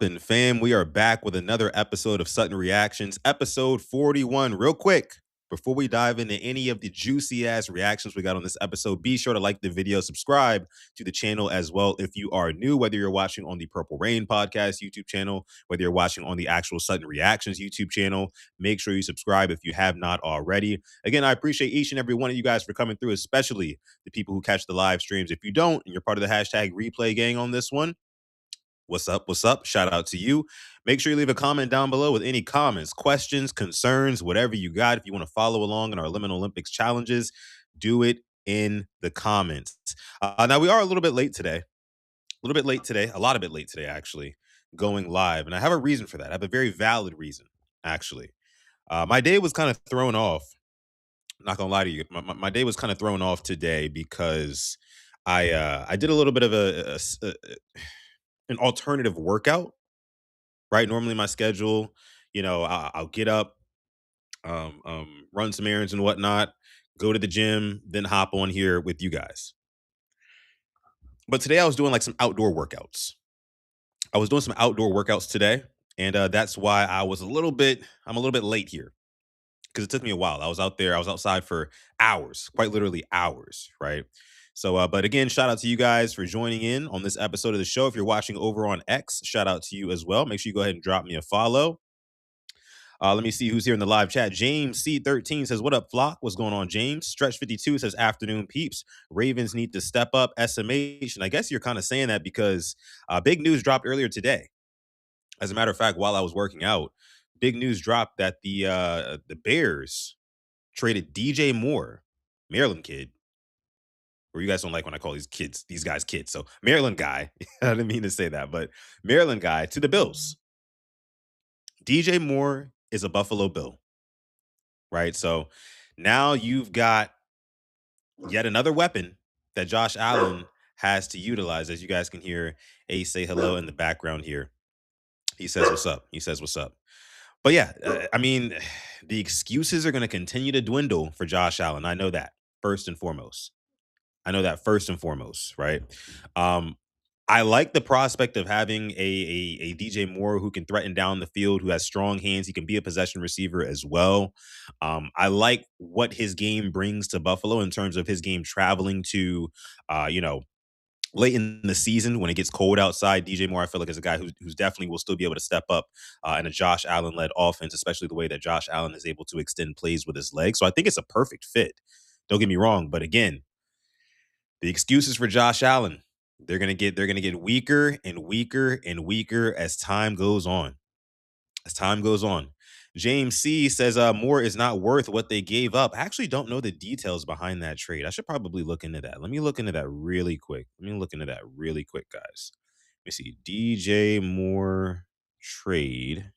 And fam, we are back with another episode of Sutton Reactions, episode 41. Real quick, before we dive into any of the juicy ass reactions we got on this episode, be sure to like the video, subscribe to the channel as well if you are new, whether you're watching on the Purple Rain podcast YouTube channel, whether you're watching on the actual Sutton Reactions YouTube channel. Make sure you subscribe if you have not already. Again, I appreciate each and every one of you guys for coming through, especially the people who catch the live streams. If you don't, and you're part of the hashtag replay gang on this one, what's up? What's up? Shout out to you. Make sure you leave a comment down below with any comments, questions, concerns, whatever you got. If you want to follow along in our Liminal Olympics challenges, do it in the comments. Now, we are a little bit late today. A lot of bit late today, actually, going live. And I have a reason for that. I have a very valid reason, actually. My day was kind of thrown off. I'm not going to lie to you. My day was kind of thrown off today because I did a little bit of an alternative workout, right? Normally my schedule, I'll get up, run some errands and whatnot, go to the gym, then hop on here with you guys. But today I was doing like some outdoor workouts. I was doing some outdoor workouts today, and that's why I'm a little bit late here because it took me a while. I was outside for hours, quite literally hours, right? So, but again, shout out to you guys for joining in on this episode of the show. If you're watching over on X, shout out to you as well. Make sure you go ahead and drop me a follow. Let me see who's here in the live chat. James C13 says, "What up, Flock? What's going on, James?" Stretch 52 says, "Afternoon peeps. Ravens need to step up SMH." And I guess you're kind of saying that because big news dropped earlier today. As a matter of fact, while I was working out, big news dropped that the Bears traded DJ Moore, Maryland kid. Or you guys don't like when I call these guys kids. So Maryland guy, I didn't mean to say that, but Maryland guy to the Bills. DJ Moore is a Buffalo Bill, right? So now you've got yet another weapon that Josh Allen has to utilize. As you guys can hear Ace say hello in the background here. He says, "What's up?" He says, "What's up?" But yeah, I mean, the excuses are going to continue to dwindle for Josh Allen. I know that first and foremost. Right? Um, I like the prospect of having a DJ Moore who can threaten down the field, who has strong hands. He can be a possession receiver as well. I like what his game brings to Buffalo in terms of his game traveling to, late in the season when it gets cold outside. DJ Moore, I feel like, is a guy who's definitely will still be able to step up in a Josh Allen led offense, especially the way that Josh Allen is able to extend plays with his legs. So I think it's a perfect fit. Don't get me wrong, but again, the excuses for Josh Allen, they're gonna get weaker and weaker and weaker as time goes on. As time goes on. James C says Moore is not worth what they gave up. I actually don't know the details behind that trade. I should probably look into that. Let me look into that really quick. Guys. Let me see. DJ Moore trade.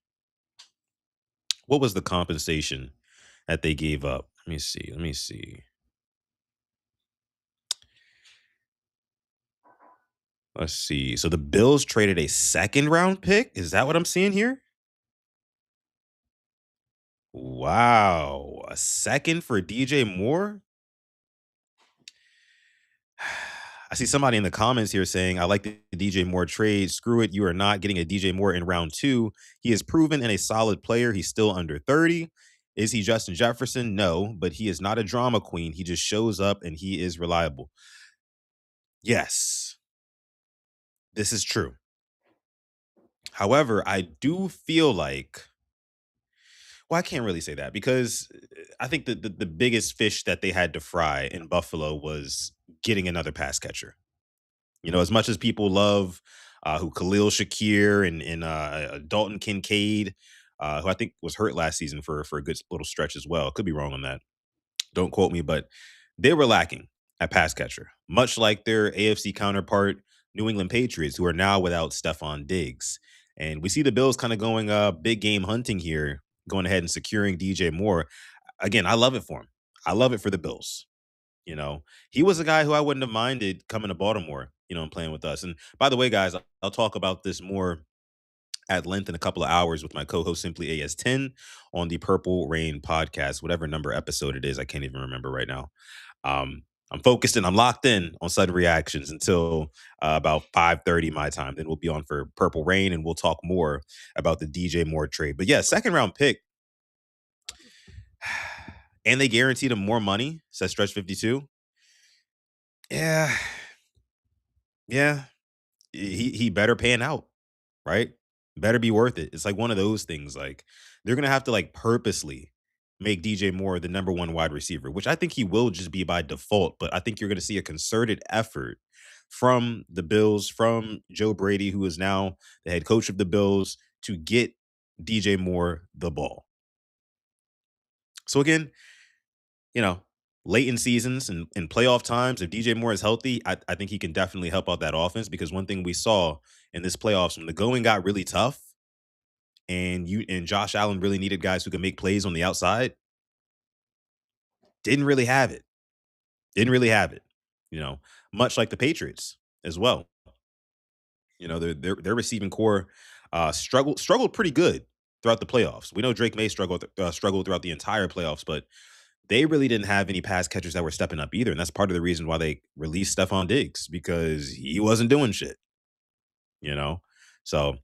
What was the compensation that they gave up? Let me see. Let's see. So the Bills traded a second round pick. Is that what I'm seeing here? Wow. A second for DJ Moore? I see somebody in the comments here saying, "I like the DJ Moore trade. Screw it. You are not getting a DJ Moore in round two. He is proven and a solid player. He's still under 30. Is he Justin Jefferson? No, but he is not a drama queen. He just shows up and he is reliable." Yes, this is true. However, I do feel like, well, I can't really say that because I think the biggest fish that they had to fry in Buffalo was getting another pass catcher. As much as people love who Khalil Shakir and Dalton Kincaid, who I think was hurt last season for a good little stretch as well. Could be wrong on that. Don't quote me, but they were lacking at pass catcher, much like their AFC counterpart, New England Patriots, who are now without Stephon Diggs. And we see the Bills kind of going big game hunting here, going ahead and securing DJ Moore. Again, I love it for him. I love it for the Bills. He was a guy who I wouldn't have minded coming to Baltimore, and playing with us. And by the way, guys, I'll talk about this more at length in a couple of hours with my co-host Simply AS10 on the Purple Rain podcast, whatever number episode it is. I can't even remember right now. I'm focused and I'm locked in on Sudden Reactions until about 5:30 my time. Then we'll be on for Purple Rain and we'll talk more about the DJ Moore trade. But yeah, second round pick, and they guaranteed him more money, says Stretch 52. Yeah, yeah. He better pan out, right? Better be worth it. It's like one of those things. Like they're gonna have to like purposely make DJ Moore the number one wide receiver, which I think he will just be by default. But I think you're gonna see a concerted effort from the Bills, from Joe Brady, who is now the head coach of the Bills, to get DJ Moore the ball. So again, you know, late in seasons and in playoff times, if DJ Moore is healthy, I think he can definitely help out that offense because one thing we saw in this playoffs when the going got really tough and you and Josh Allen really needed guys who could make plays on the outside, didn't really have it. Didn't really have it. You know, much like the Patriots as well. You know, their receiving core struggled pretty good throughout the playoffs. We know Drake May struggled throughout the entire playoffs, but they really didn't have any pass catchers that were stepping up either. And that's part of the reason why they released Stephon Diggs because he wasn't doing shit, you know? So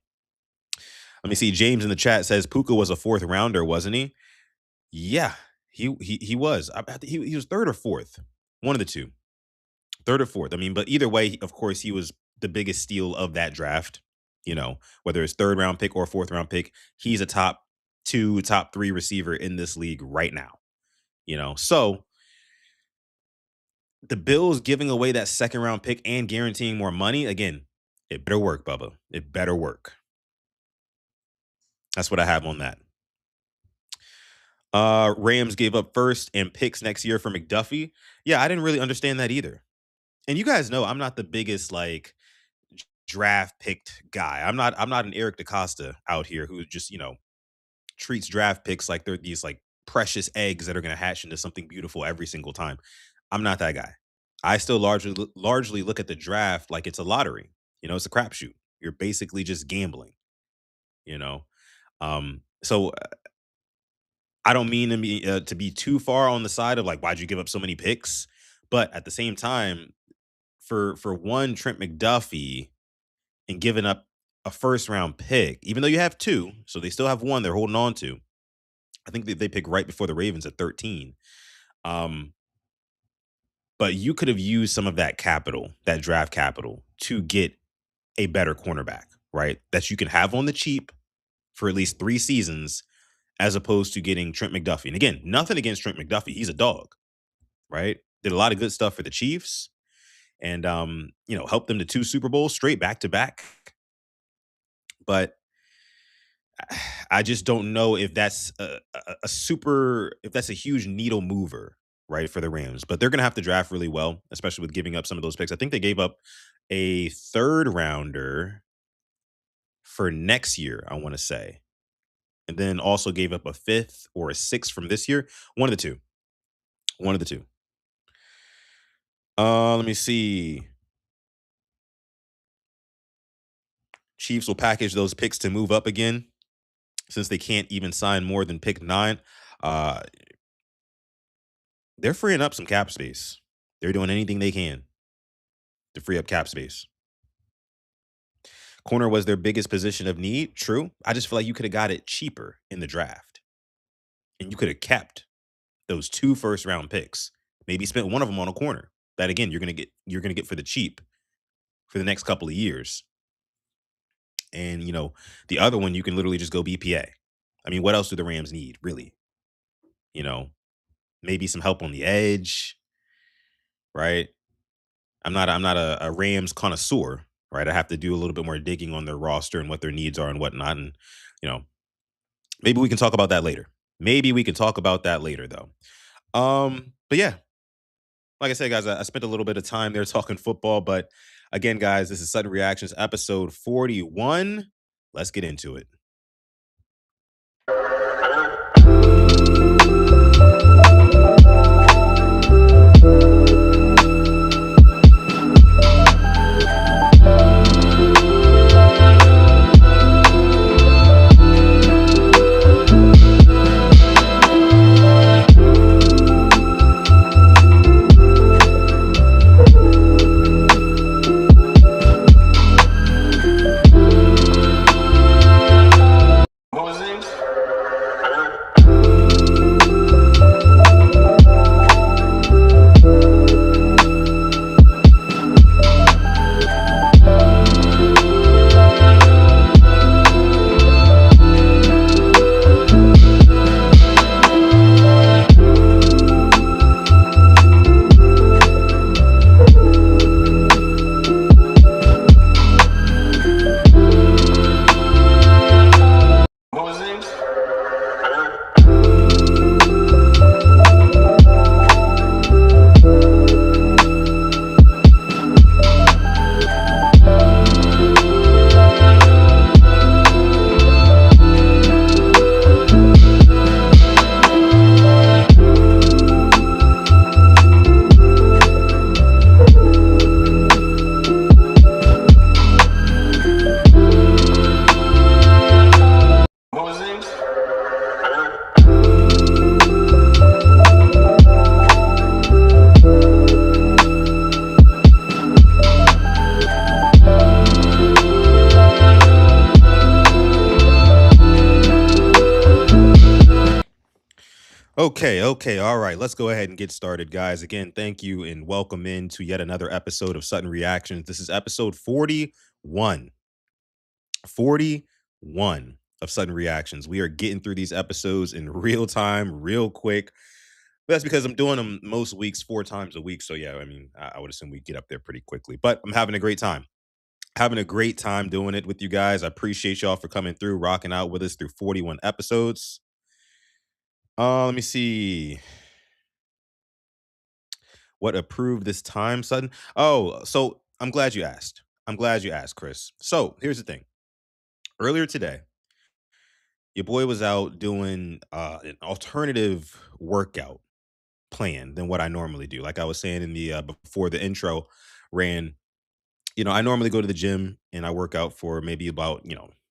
let me see. James in the chat says Puka was a fourth rounder, wasn't he? Yeah, he was. He was third or fourth. One of the two. Third or fourth. I mean, but either way, of course, he was the biggest steal of that draft. You know, whether it's third round pick or fourth round pick, he's a top two, top three receiver in this league right now. You know, so the Bills giving away that second round pick and guaranteeing more money, again, it better work, Bubba. It better work. That's what I have on that. Rams gave up first and picks next year for McDuffie. Yeah, I didn't really understand that either. And you guys know I'm not the biggest like draft picked guy. I'm not an Eric DaCosta out here who just, treats draft picks like they're these like precious eggs that are going to hatch into something beautiful every single time. I'm not that guy. I still largely look at the draft like it's a lottery. You know, it's a crapshoot. You're basically just gambling. You know, so I don't mean to be too far on the side of like why'd you give up so many picks, but at the same time, for one Trent McDuffie and giving up a first round pick, even though you have two, so they still have one they're holding on to. I think they pick right before the Ravens at 13. Um, but you could have used some of that capital, that draft capital, to get a better cornerback, right? That you can have on the cheap for at least 3 seasons, as opposed to getting Trent McDuffie. And again, nothing against Trent McDuffie. He's a dog, right? Did a lot of good stuff for the Chiefs and helped them to 2 Super Bowls straight back to back. But I just don't know if that's if that's a huge needle mover, right, for the Rams. But they're going to have to draft really well, especially with giving up some of those picks. I think they gave up a third rounder for next year, I want to say. And then also gave up a fifth or a sixth from this year. One of the two. One of the two. Let me see. Chiefs will package those picks to move up again since they can't even sign more than pick 9. They're freeing up some cap space. They're doing anything they can to free up cap space. Corner was their biggest position of need. True. I just feel like you could have got it cheaper in the draft. And you could have kept those 2 first round picks. Maybe spent one of them on a corner. That again, you're gonna get for the cheap for the next couple of years. And the other one you can literally just go BPA. I mean, what else do the Rams need, really? Maybe some help on the edge, right? I'm not a Rams connoisseur, right? I have to do a little bit more digging on their roster and what their needs are and whatnot. And, maybe we can talk about that later. Maybe we can talk about that later, though. But yeah, like I said, guys, I spent a little bit of time there talking football. But again, guys, this is Sudden Reactions, episode 41. Let's get into it. Okay, okay, all right. Let's go ahead and get started, guys. Again, thank you and welcome in to yet another episode of Sutton Reactions. This is episode 41. 41 of Sudden Reactions. We are getting through these episodes in real time, real quick. But that's because I'm doing them most weeks 4 times a week. So, yeah, I mean, I would assume we get up there pretty quickly. But I'm having a great time. Having a great time doing it with you guys. I appreciate y'all for coming through, rocking out with us through 41 episodes. Let me see what approved this time, Sudden. Oh, so I'm glad you asked. I'm glad you asked, Chris. So here's the thing. Earlier today, your boy was out doing an alternative workout plan than what I normally do. Like I was saying in the before the intro ran, I normally go to the gym and I work out for maybe about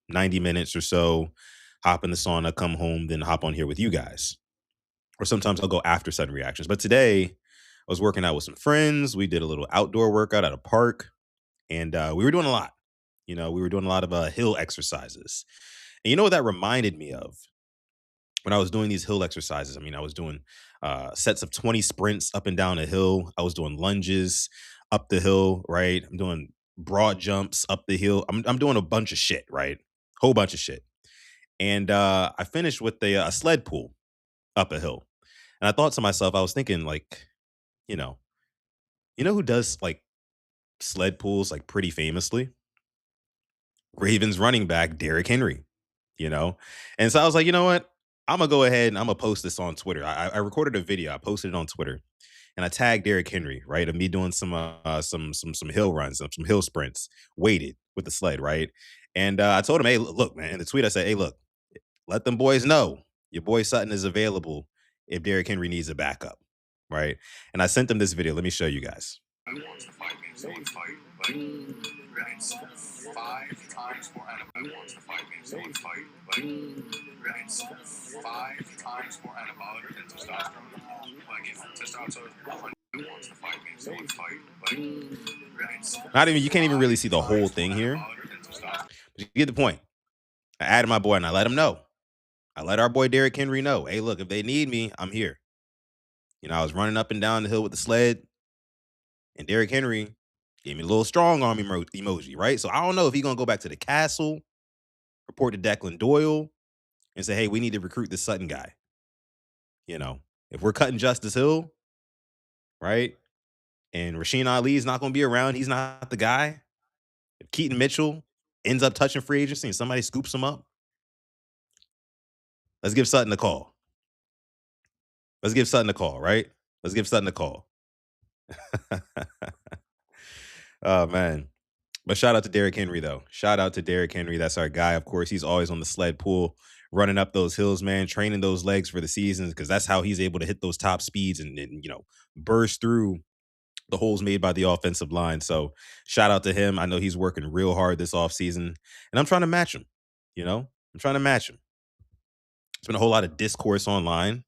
90 minutes or so, hop in the sauna, come home, then hop on here with you guys. Or sometimes I'll go after sudden reactions. But today I was working out with some friends. We did a little outdoor workout at a park, and we were doing a lot. We were doing a lot of hill exercises. And you know what that reminded me of? When I was doing these hill exercises, I mean, I was doing sets of 20 sprints up and down a hill. I was doing lunges up the hill, right? I'm doing broad jumps up the hill. I'm doing a bunch of shit, right? Whole bunch of shit. And I finished with a sled pull up a hill. And I thought to myself, I was thinking, like, you know, who does like sled pulls like pretty famously? Ravens running back Derrick Henry, you know? And so I was like, you know what? I'm gonna go ahead and I'm gonna post this on Twitter. I recorded a video, I posted it on Twitter, and I tagged Derrick Henry, right? Of me doing some hill runs, some hill sprints, weighted with the sled, right? And I told him, hey, look, man. In the tweet, I said, hey, look, let them boys know your boy Sutton is available if Derrick Henry needs a backup, right? And I sent them this video. Let me show you guys. Who wants to fight me? Someone fight. Like, it's 5 times more animal. Who wants to fight me? Someone fight. Like, it's 5 times more anabolic than testosterone. Like, if testosterone. Who wants to fight me? Someone fight. Like, it's not even. You can't even really see the whole thing here. But you get the point. I added my boy and I let him know. I let our boy Derrick Henry know. Hey, look, if they need me, I'm here. I was running up and down the hill with the sled, and Derrick Henry gave me a little strong arm emoji, right? So I don't know if he's gonna go back to the castle, report to Declan Doyle, and say, hey, we need to recruit this Sutton guy. If we're cutting Justice Hill, right? And Rasheen Ali is not gonna be around, he's not the guy. If Keaton Mitchell ends up touching free agency and somebody scoops him up, let's give Sutton a call. Let's give Sutton a call, right? Let's give Sutton a call. Oh man. But shout out to Derrick Henry, though. Shout out to Derrick Henry. That's our guy. Of course, he's always on the sled pull, running up those hills, man, training those legs for the seasons, because that's how he's able to hit those top speeds and burst through the holes made by the offensive line. So shout out to him. I know he's working real hard this offseason, and I'm trying to match him. I'm trying to match him. There's been a whole lot of discourse online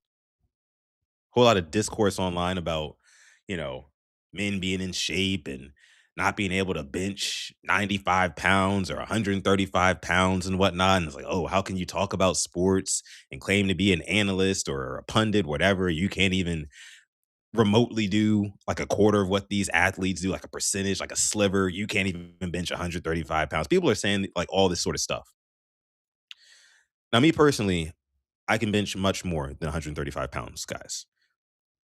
about, you know, men being in shape and not being able to bench 95 pounds or 135 pounds and whatnot. And it's like, oh, how can you talk about sports and claim to be an analyst or a pundit, whatever? You can't even remotely do like a quarter of what these athletes do, like a percentage, like a sliver. You can't even bench 135 pounds. People are saying like all this sort of stuff. Now, me personally, I can bench much more than 135 pounds, guys.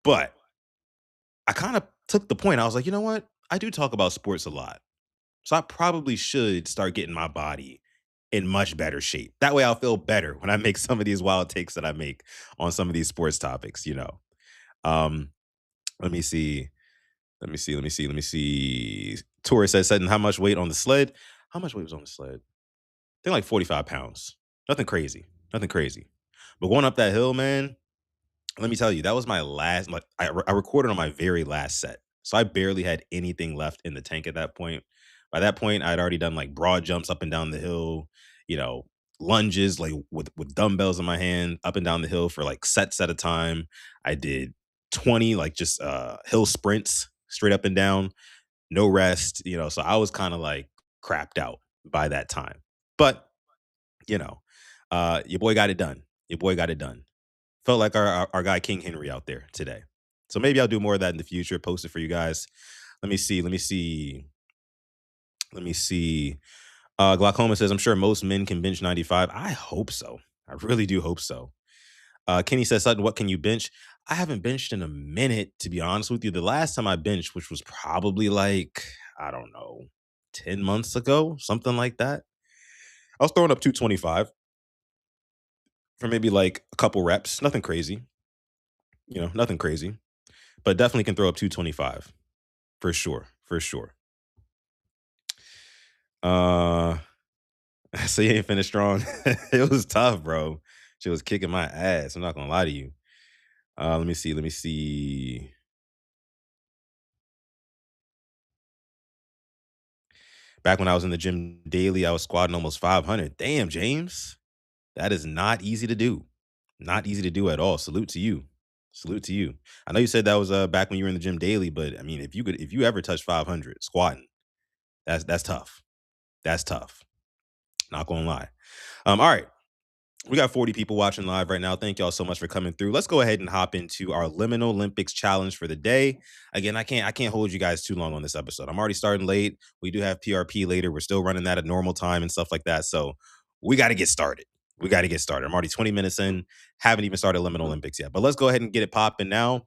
But I kind of took the point. I was like, you know what? I do talk about sports a lot. So I probably should start getting my body in much better shape. That way I'll feel better when I make some of these wild takes that I make on some of these sports topics. Um, let me see. Let me see. Tori says, Sutton, how much weight on the sled? How much weight was on the sled? I think like 45 pounds. Nothing crazy. Nothing crazy. But going up that hill, man, let me tell you, that was my last. Like I recorded on my very last set, so I barely had anything left in the tank at that point. By that point, I'd already done like broad jumps up and down the hill, you know, lunges like with dumbbells in my hand up and down the hill for like sets at a time. I did 20 like just hill sprints straight up and down, no rest. So I was kind of like crapped out by that time. But you know, your boy got it done. Your boy got it done. Felt like our guy King Henry out there today. So maybe I'll do more of that in the future. Post it for you guys. Let me see. Let me see. Let me see. Glaucoma says, I'm sure most men can bench 95. I hope so. I really do hope so. Kenny says, Sutton, what can you bench? I haven't benched in a minute, to be honest with you. The last time I benched, which was probably like, I don't know, 10 months ago, something like that. I was throwing up 225 for maybe like a couple reps. Nothing crazy, nothing crazy, but definitely can throw up 225 for sure. For sure. So you ain't finished strong. It was tough, bro. She was kicking my ass. I'm not gonna lie to you. Let me see. Let me see. Back when I was in the gym daily, I was squatting almost 500. Damn, James. That is not easy to do. Not easy to do at all. Salute to you. Salute to you. I know you said that was back when you were in the gym daily, but I mean, if you ever touch 500 squatting, that's tough. That's tough. Not gonna lie. All right. We got 40 people watching live right now. Thank y'all so much for coming through. Let's go ahead and hop into our Liminal Olympics challenge for the day. Again, I can't hold you guys too long on this episode. I'm already starting late. We do have PRP later. We're still running that at normal time and stuff like that. So we got to get started. We got to get started. I'm already 20 minutes in. Haven't even started Liminal Olympics yet. But let's go ahead and get it popping now.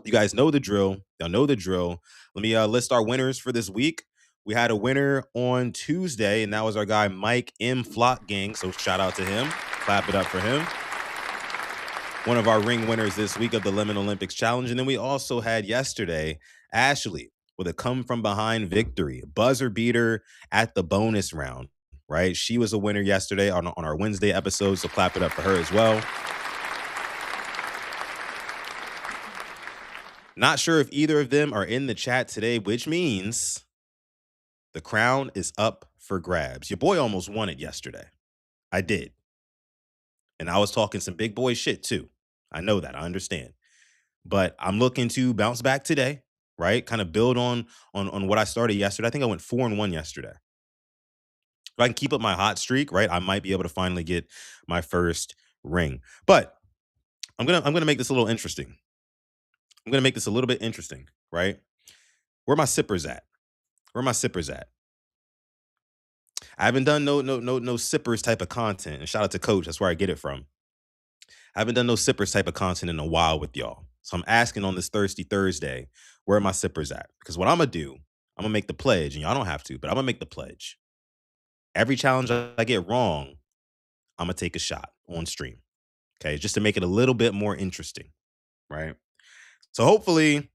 You guys know the drill. Y'all know the drill. Let me list our winners for this week. We had a winner on Tuesday, and that was our guy Mike M. Flock Gang. So shout out to him. Clap it up for him. One of our ring winners this week of the Liminal Olympics Challenge. And then we also had yesterday Ashley with a come from behind victory, buzzer beater at the bonus round, right? She was a winner yesterday on our Wednesday episode. So clap it up for her as well. Not sure if either of them are in the chat today, which means the crown is up for grabs. Your boy almost won it yesterday. I did. And I was talking some big boy shit too. I know that. I understand. But I'm looking to bounce back today, right? Kind of build on what I started yesterday. I think I went 4-1 yesterday. If I can keep up my hot streak, right, I might be able to finally get my first ring. But I'm gonna make this a little interesting. I'm gonna make this a little bit interesting, right? Where my sippers at? Where my sippers at? I haven't done no sippers type of content. And shout out to Coach. That's where I get it from. I haven't done no sippers type of content in a while with y'all. So I'm asking on this Thirsty Thursday, where are my sippers at? Because what I'm gonna do, I'm gonna make the pledge, and y'all don't have to, but I'm gonna make the pledge. Every challenge I get wrong, I'm gonna take a shot on stream. Okay, just to make it a little bit more interesting, right? So hopefully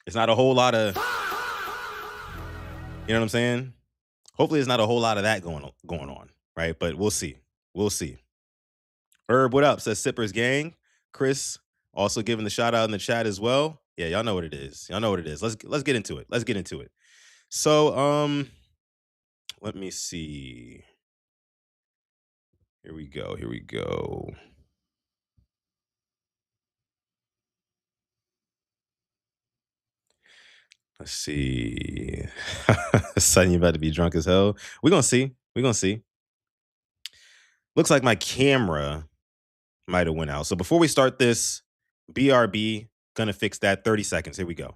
it's not a whole lot of, you know what I'm saying? Hopefully it's not a whole lot of that going on, right? But we'll see. We'll see. Herb, what up? Says Sippers Gang. Chris also giving the shout out in the chat as well. Yeah, y'all know what it is. Y'all know what it is. Let's get into it. Let's get into it. So let me see. Here we go. Here we go. Let's see. Son, you about to be drunk as hell. We're gonna see. We're gonna see. Looks like my camera might have went out. So before we start this, BRB, gonna fix that. 30 seconds. Here we go.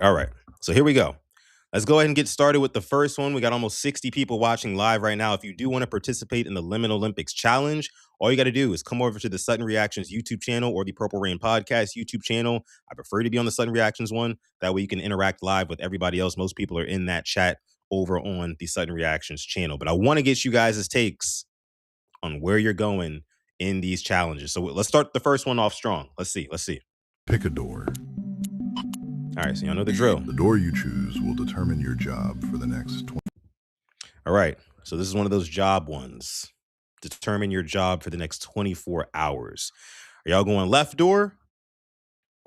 All right. So here we go. Let's go ahead and get started with the first one. We got almost 60 people watching live right now. If you do want to participate in the Liminal Olympics Challenge, all you got to do is come over to the Sutton Reactions YouTube channel or the Purple Rain Podcast YouTube channel. I prefer to be on the Sutton Reactions one. That way you can interact live with everybody else. Most people are in that chat over on the Sutton Reactions channel. But I want to get you guys' takes on where you're going in these challenges. So let's start the first one off strong. Let's see. Pick a door. All right, so y'all know the drill. The door you choose will determine your job for the next 20. All right, so this is one of those job ones. Determine your job for the next 24 hours. Are y'all going left door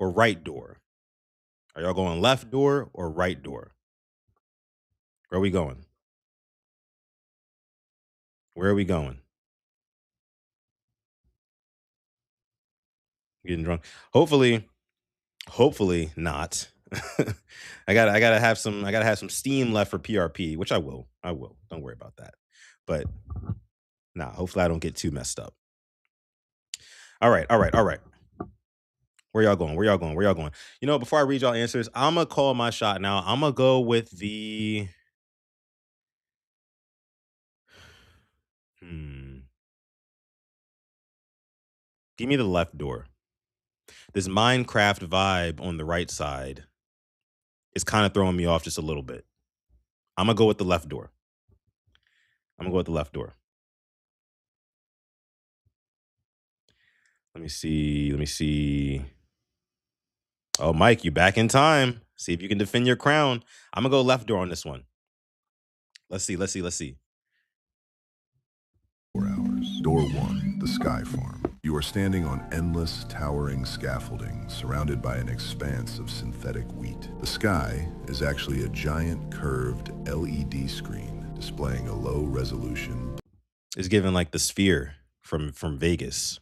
or right door? Are y'all going left door or right door? Where are we going? Where are we going? Getting drunk. Hopefully not. I gotta have some steam left for PRP, which I will. I will. Don't worry about that. But nah, hopefully I don't get too messed up. All right, all right, all right. Where y'all going? Where y'all going? Where y'all going? You know, before I read y'all answers, I'm gonna call my shot now. I'm gonna go with the hmm. Give me the left door. This Minecraft vibe on the right side is kind of throwing me off just a little bit. I'm gonna go with the left door. I'm gonna go with the left door. Let me see. Let me see. Oh, Mike, you back in time. See if you can defend your crown. I'm gonna go left door on this one. Let's see. Let's see. Let's see. 4 hours. Door 1, the Sky Farm. You are standing on endless, towering scaffolding surrounded by an expanse of synthetic wheat. The sky is actually a giant curved LED screen displaying a low-resolution It's giving like the sphere from Vegas.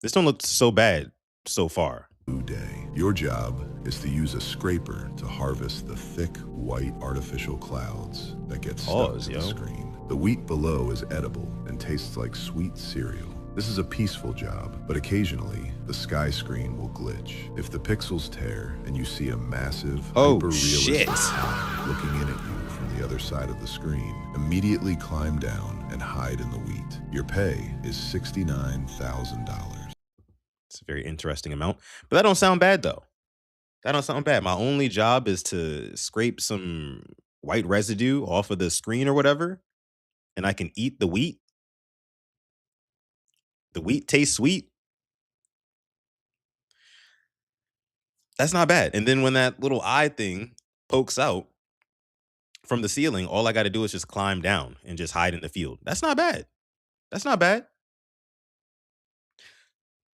This don't look so bad so far. blue day. Your job is to use a scraper to harvest the thick, white artificial clouds that get stuck Pause, to yo. the screen. The wheat below is edible and tastes like sweet cereal. This is a peaceful job, but occasionally the sky screen will glitch. If the pixels tear and you see a massive, Oh, hyper-realistic shit. eye looking in at you from the other side of the screen, immediately climb down and hide in the wheat. Your pay is $69,000. It's a very interesting amount, but that don't sound bad though. That don't sound bad. My only job is to scrape some white residue off of the screen or whatever, and I can eat the wheat. The wheat tastes sweet. That's not bad. And then when that little eye thing pokes out from the ceiling, all I got to do is just climb down and just hide in the field. That's not bad. That's not bad.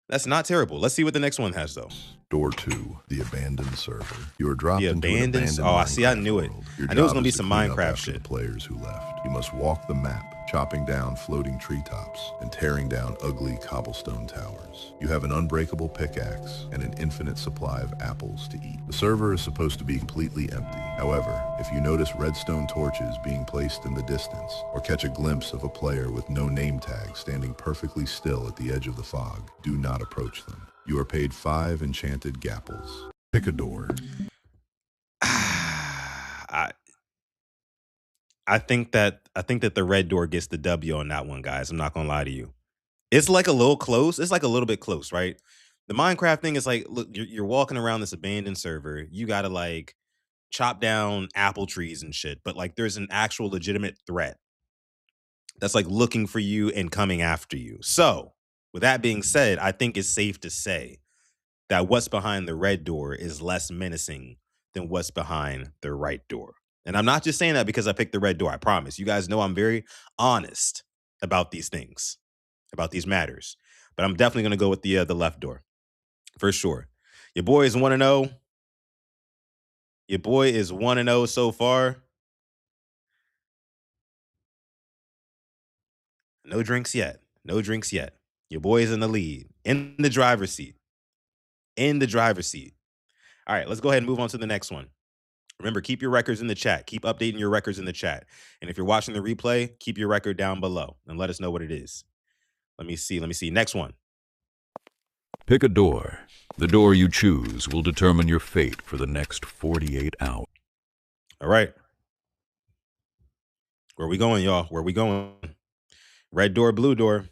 That's not terrible. Let's see what the next one has though. Door 2, the abandoned server. You are The dropped into an abandoned. abandoned Oh, I see. I Minecraft knew it. world. Your I knew it was job gonna be is to some clean up Minecraft after the shit. players who left. You must walk the map, chopping down floating treetops and tearing down ugly cobblestone towers. You have an unbreakable pickaxe and an infinite supply of apples to eat. The server is supposed to be completely empty. However, if you notice redstone torches being placed in the distance or catch a glimpse of a player with no name tag standing perfectly still at the edge of the fog, do not approach them. You are paid 5 enchanted gapples. Pick a door. I I think that the red door gets the W on that one, guys. I'm not gonna lie to you. It's like a little close. It's like a little bit close, right? The Minecraft thing is like, look, you're walking around this abandoned server. You gotta like chop down apple trees and shit, but like there's an actual legitimate threat that's like looking for you and coming after you. So, with that being said, I think it's safe to say that what's behind the red door is less menacing than what's behind the right door. And I'm not just saying that because I picked the red door. I promise. You guys know I'm very honest about these things, about these matters. But I'm definitely going to go with the left door for sure. Your boy is 1-0. Your boy is 1-0 so far. No drinks yet. No drinks yet. Your boy is in the lead, in the driver's seat. In the driver's seat. All right, let's go ahead and move on to the next one. Remember, keep your records in the chat. Keep updating your records in the chat. And if you're watching the replay, keep your record down below and let us know what it is. Let me see. Let me see. Next one. Pick a door. The door you choose will determine your fate for the next 48 hours. All right. Where we going, y'all? Where we going? Red door, blue door.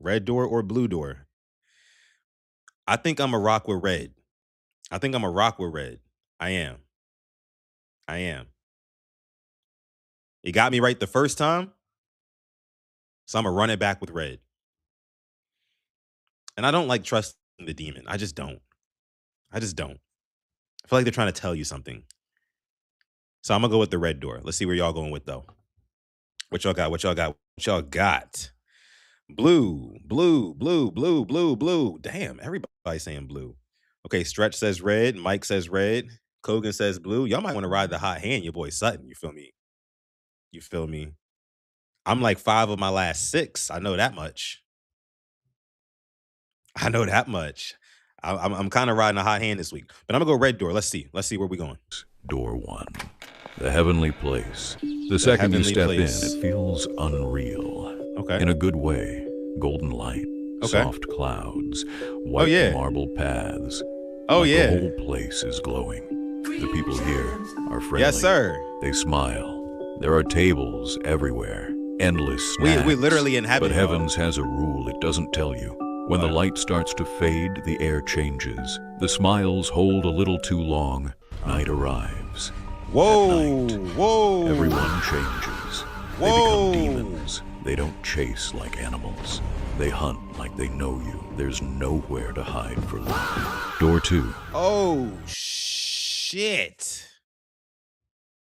Red door or blue door? I think I'm a rock with red. I think I'm a rock with red. I am. I am. It got me right the first time. So I'm going to run it back with red. And I don't like trusting the demon. I just don't. I just don't. I feel like they're trying to tell you something. So I'm gonna go with the red door. Let's see where y'all going with though. What y'all got? What y'all got? What y'all got? Blue, blue, blue, blue, blue, blue. Damn, everybody's saying blue. Okay, Stretch says red. Mike says red. Kogan says blue. Y'all might want to ride the hot hand, your boy Sutton. You feel me? You feel me? I'm like 5 of my last 6. I know that much. I know that much. I'm kind of riding a hot hand this week, but I'm gonna go red door. Let's see. Let's see where we going. Door 1. The heavenly place. The The second you heavenly step place. in, it feels unreal. Okay. In a good way. Golden light, Okay. soft clouds, Oh white yeah. marble paths. Oh Like yeah. the whole place is glowing. The people here are friendly. Yes, sir. They smile. There are tables everywhere. Endless We snacks. literally in heaven. But y'all. heavens has a rule it doesn't tell you. When the What? light starts to fade, the air changes. The smiles hold a little too long. Night arrives. Whoa. At night, Whoa. everyone changes. They Whoa. become demons. They don't chase like animals. They hunt like they know you. There's nowhere to hide for long. Door 2. Oh shit.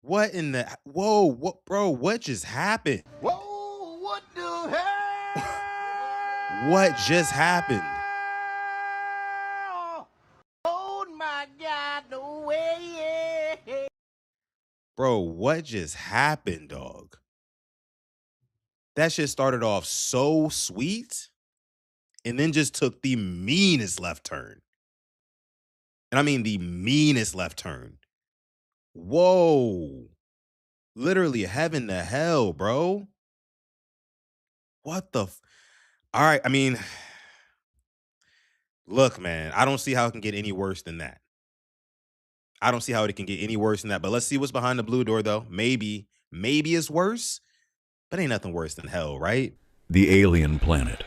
What in the whoa, what bro, what just happened? Whoa, what the hell? What just happened? Oh my God, no way. Bro, what just happened, dog? That shit started off so sweet and then just took the meanest left turn. And I mean the meanest left turn. Whoa. Literally heaven to hell, bro. What the all right, I mean, look, man, I don't see how it can get any worse than that. I don't see how it can get any worse than that. But let's see what's behind the blue door, though. Maybe it's worse, but ain't nothing worse than hell, right? The alien planet.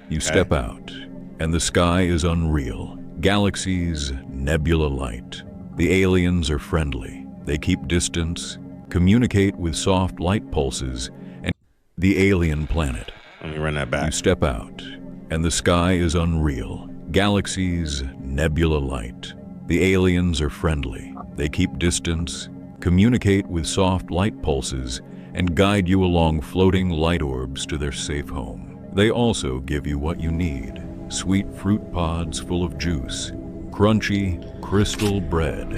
You step out, and the sky is unreal. Galaxies, nebula light. The aliens are friendly. They keep distance, communicate with soft light pulses, and the alien planet. Let me run that You back. step out, and the sky is unreal. Galaxies, nebula light. The aliens are friendly. They keep distance, communicate with soft light pulses, and guide you along floating light orbs to their safe home. They also give you what you need. Sweet fruit pods full of juice, crunchy, crystal bread,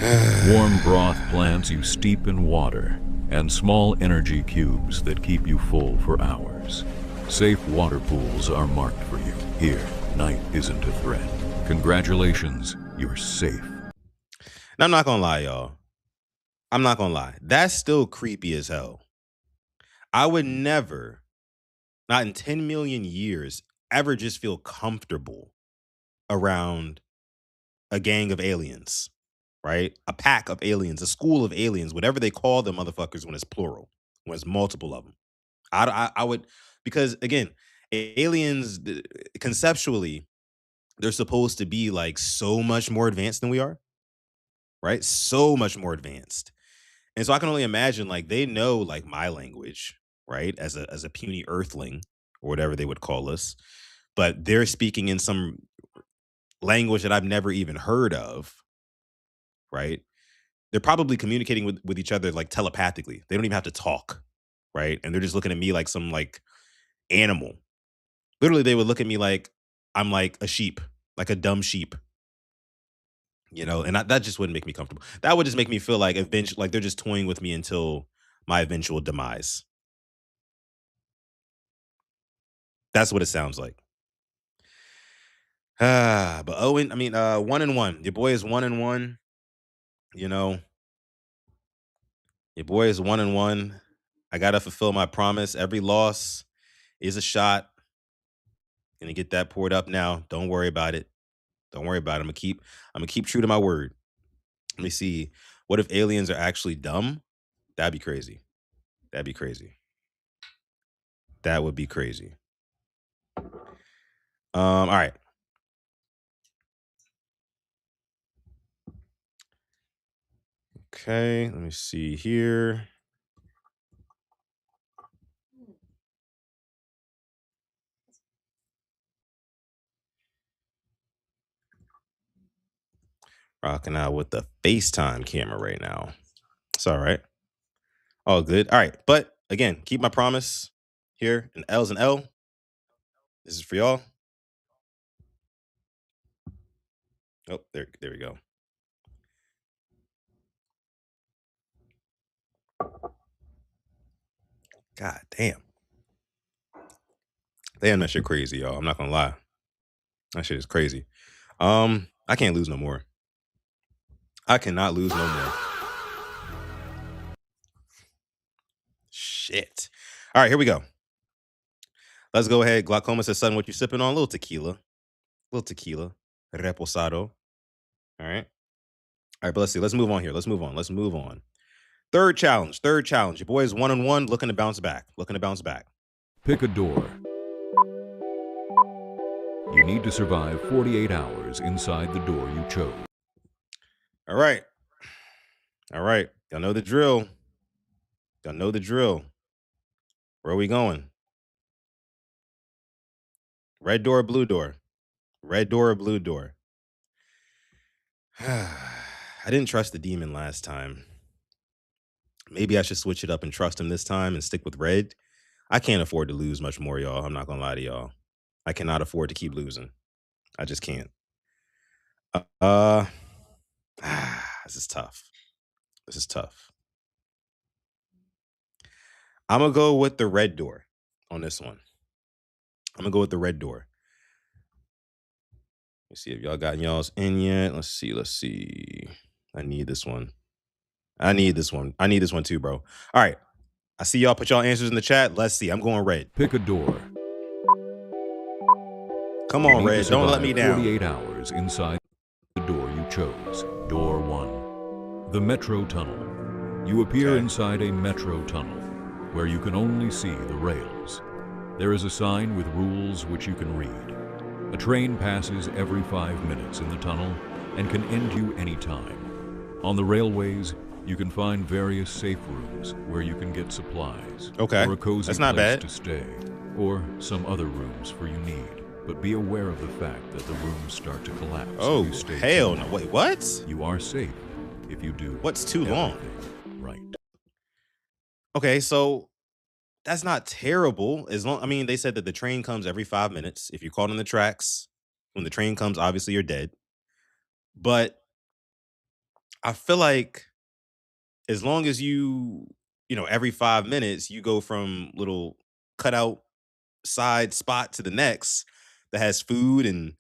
warm broth plants you steep in water, and small energy cubes that keep you full for hours. Safe water pools are marked for you. Here, night isn't a threat. Congratulations, you're safe. Now, I'm not gonna lie, y'all. I'm not gonna lie. That's still creepy as hell. I would never, not in 10 million years, ever just feel comfortable around a gang of aliens, right? A pack of aliens, a school of aliens, whatever they call them motherfuckers when it's plural, when it's multiple of them. I would, because again, aliens conceptually, they're supposed to be like so much more advanced than we are, right? So much more advanced. And so I can only imagine like they know like my language, right? As a puny earthling or whatever they would call us, but they're speaking in some language that I've never even heard of, right? They're probably communicating with each other like telepathically. They don't even have to talk, right? And they're just looking at me like some like animal. Literally, they would look at me like I'm like a sheep, like a dumb sheep, and that just wouldn't make me comfortable. That would just make me feel like eventually, like they're just toying with me until my eventual demise. That's what it sounds like. But Owen, I mean, 1-1. Your boy is 1-1. You know, your boy is 1-1. I gotta fulfill my promise. Every loss is a shot. Gonna get that poured up now. Don't worry about it. Don't worry about it. I'm gonna keep true to my word. Let me see. What if aliens are actually dumb? That'd be crazy. That'd be crazy. That would be crazy. All right. Okay, let me see here. Rocking out with the FaceTime camera right now. It's all right. All good. All right. But again, keep my promise here. An L's an L. This is for y'all. Oh, there we go. God damn. Damn, that shit crazy, y'all. I'm not gonna lie. That shit is crazy. I can't lose no more. I cannot lose no more. Shit. All right, here we go. Let's go ahead. Glaucoma says, son, what you sipping on? A little tequila. Reposado. All right. All right, but let's see. Let's move on here. Let's move on. Third challenge. Your boy is 1-on-1, looking to bounce back. Pick a door. You need to survive 48 hours inside the door you chose. All right. Y'all know the drill. Where are we going? Red door or blue door? I didn't trust the demon last time. Maybe I should switch it up and trust him this time and stick with red. I can't afford to lose much more, y'all. I'm not gonna lie to y'all. I cannot afford to keep losing. I just can't. This is tough. I'm gonna go with the red door on this one. Let's see if y'all got y'all's in yet. Let's see. I need this one too, bro. All right. I see y'all put y'all answers in the chat. Let's see. I'm going red. Pick a door. Come on, red. Don't let me down. 48 hours inside the door you chose. Door 1. The Metro Tunnel. You appear inside a metro tunnel where you can only see the rails. There is a sign with rules which you can read. A train passes every 5 minutes in the tunnel and can end you anytime. On the railways, you can find various safe rooms where you can get supplies. Okay, or a cozy that's not place bad. to stay, or some other rooms for you need. But be aware of the fact that the rooms start to collapse. Oh, if you stay hell too no. long. Wait, what? You are safe if you do. What's too long? everything right. Okay, so that's not terrible. They said that the train comes every 5 minutes. If you're caught on the tracks, when the train comes, obviously you're dead. But I feel like as long as every 5 minutes you go from little cutout side spot to the next that has food and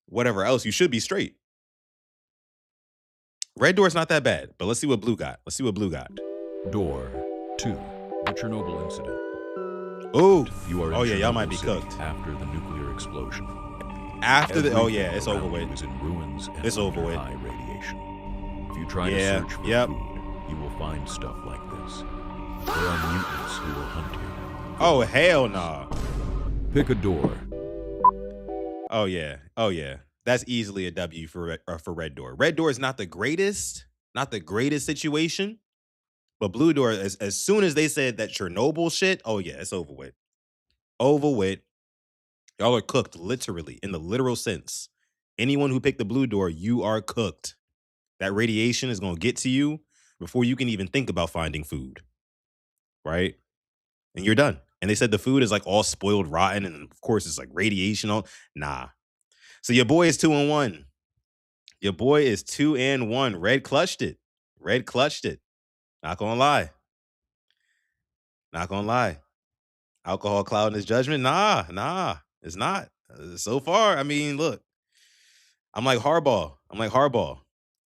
whatever else, you should be straight. Red door's not that bad, but let's see what blue got. Door 2. The Chernobyl incident. Oh, You are in yeah, y'all Chernobyl might be City cooked. after the nuclear explosion. It's over around with. you is in ruins and It's over under with. high radiation. If you try to Yeah, search for yep. food, you will find stuff like this. There are mutants who will hunt you. Oh, hell nah. Pick a door. Oh yeah. That's easily a W for red door. Red door is not the greatest situation, but blue door, as soon as they said that Chernobyl shit, oh yeah, it's over with. Y'all are cooked, literally, in the literal sense. Anyone who picked the blue door, you are cooked. That radiation is gonna get to you before you can even think about finding food, right? And you're done. And they said the food is like all spoiled, rotten, and of course it's like radiation. Nah. So your boy is 2-1. Your boy is 2-1. Red clutched it. Not gonna lie. Alcohol clouding his judgment? Nah. It's not. So far, I mean, look. I'm like Harbaugh.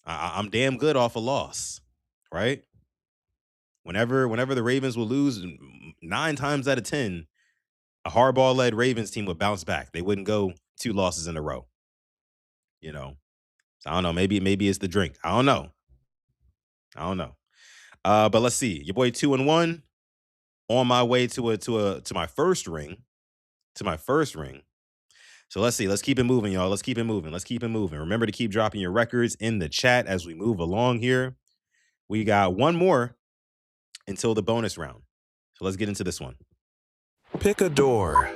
I'm damn good off a loss, right? Whenever the Ravens will lose, 9 times out of 10, a Harbaugh-led Ravens team would bounce back. They wouldn't go 2 losses in a row. So I don't know. Maybe it's the drink. I don't know. But let's see. Your boy 2-1. On my way to my first ring. So let's see. Let's keep it moving, y'all. Let's keep it moving. Remember to keep dropping your records in the chat as we move along here. We got one more until the bonus round. So let's get into this one. Pick a door.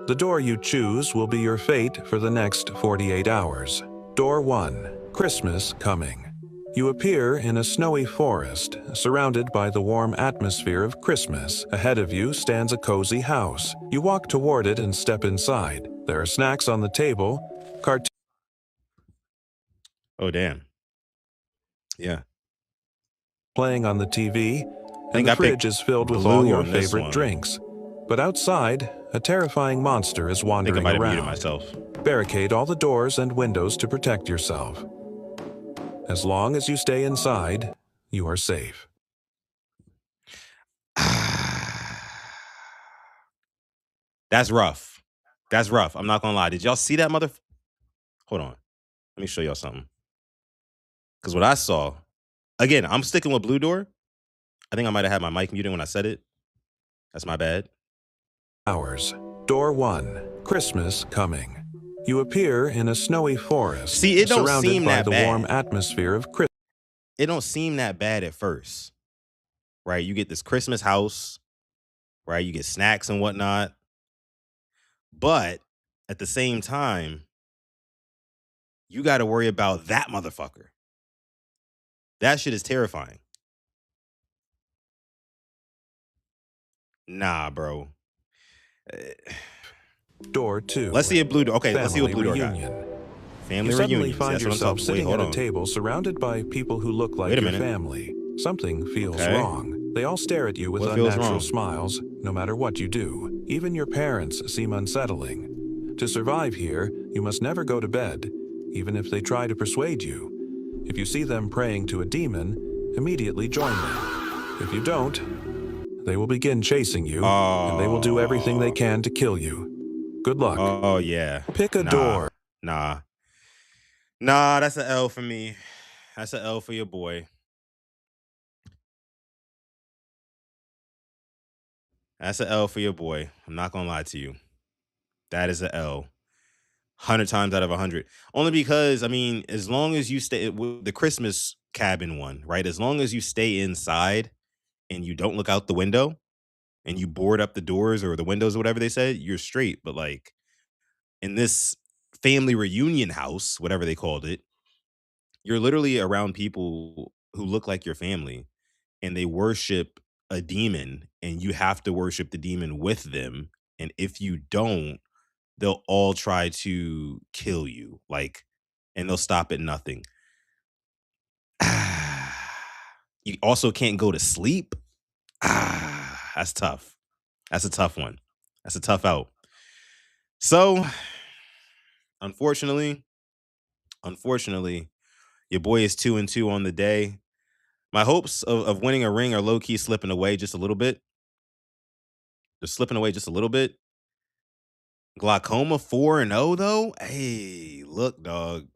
The door you choose will be your fate for the next 48 hours. Door 1. Christmas coming. You appear in a snowy forest, surrounded by the warm atmosphere of Christmas. Ahead of you stands a cozy house. You walk toward it and step inside. There are snacks on the table, cartoons Oh, damn. Yeah. playing on the TV, I and think the I picked fridge is filled with all blue your on this favorite one. drinks. But outside, a terrifying monster is I think I wandering might have muted around. myself. Barricade all the doors and windows to protect yourself. As long as you stay inside, you are safe. That's rough. That's rough. I'm not gonna lie. Did y'all see that mother? Hold on. Let me show y'all something. Because what I saw, again, I'm sticking with Blue Door. I think I might have had my mic muted when I said it. That's my bad. Hours. Door 1. Christmas coming. You appear in a snowy forest, See, it don't surrounded seem by that the warm bad. atmosphere of Christmas. It don't seem that bad at first, right? You get this Christmas house, right? You get snacks and whatnot. But at the same time, you got to worry about that motherfucker. That shit is terrifying. Nah, bro. Door 2. Let's see a Blue Door. Okay, let's see what Family Blue Door got. reunion. Family You suddenly reunions. find That's what I'm yourself talking. Wait, sitting hold at a on. table surrounded by people who look like Wait a your minute. family. Something feels Okay. wrong. They all stare at you with What feels unnatural wrong? smiles, no matter what you do. Even your parents seem unsettling. To survive here, you must never go to bed, even if they try to persuade you. If you see them praying to a demon, immediately join them. If you don't, they will begin chasing you, and they will do everything they can to kill you. Good luck. Oh, yeah. Pick a door. Nah, that's an L for me. That's an L for your boy. That's an L for your boy. I'm not gonna lie to you. That is an L. 100 times out of 100. Only because, I mean, as long as you stay with the Christmas cabin one, right? As long as you stay inside and you don't look out the window and you board up the doors or the windows or whatever they said, you're straight. But like in this family reunion house, whatever they called it, you're literally around people who look like your family and they worship a demon and you have to worship the demon with them. And if you don't, they'll all try to kill you. Like, and they'll stop at nothing. You also can't go to sleep. That's tough. That's a tough one. That's a tough out. So, unfortunately, your boy is 2-2 on the day. My hopes of winning a ring are low key slipping away just a little bit. They're slipping away just a little bit. Glaucoma 4-0 though. Hey, look, dog.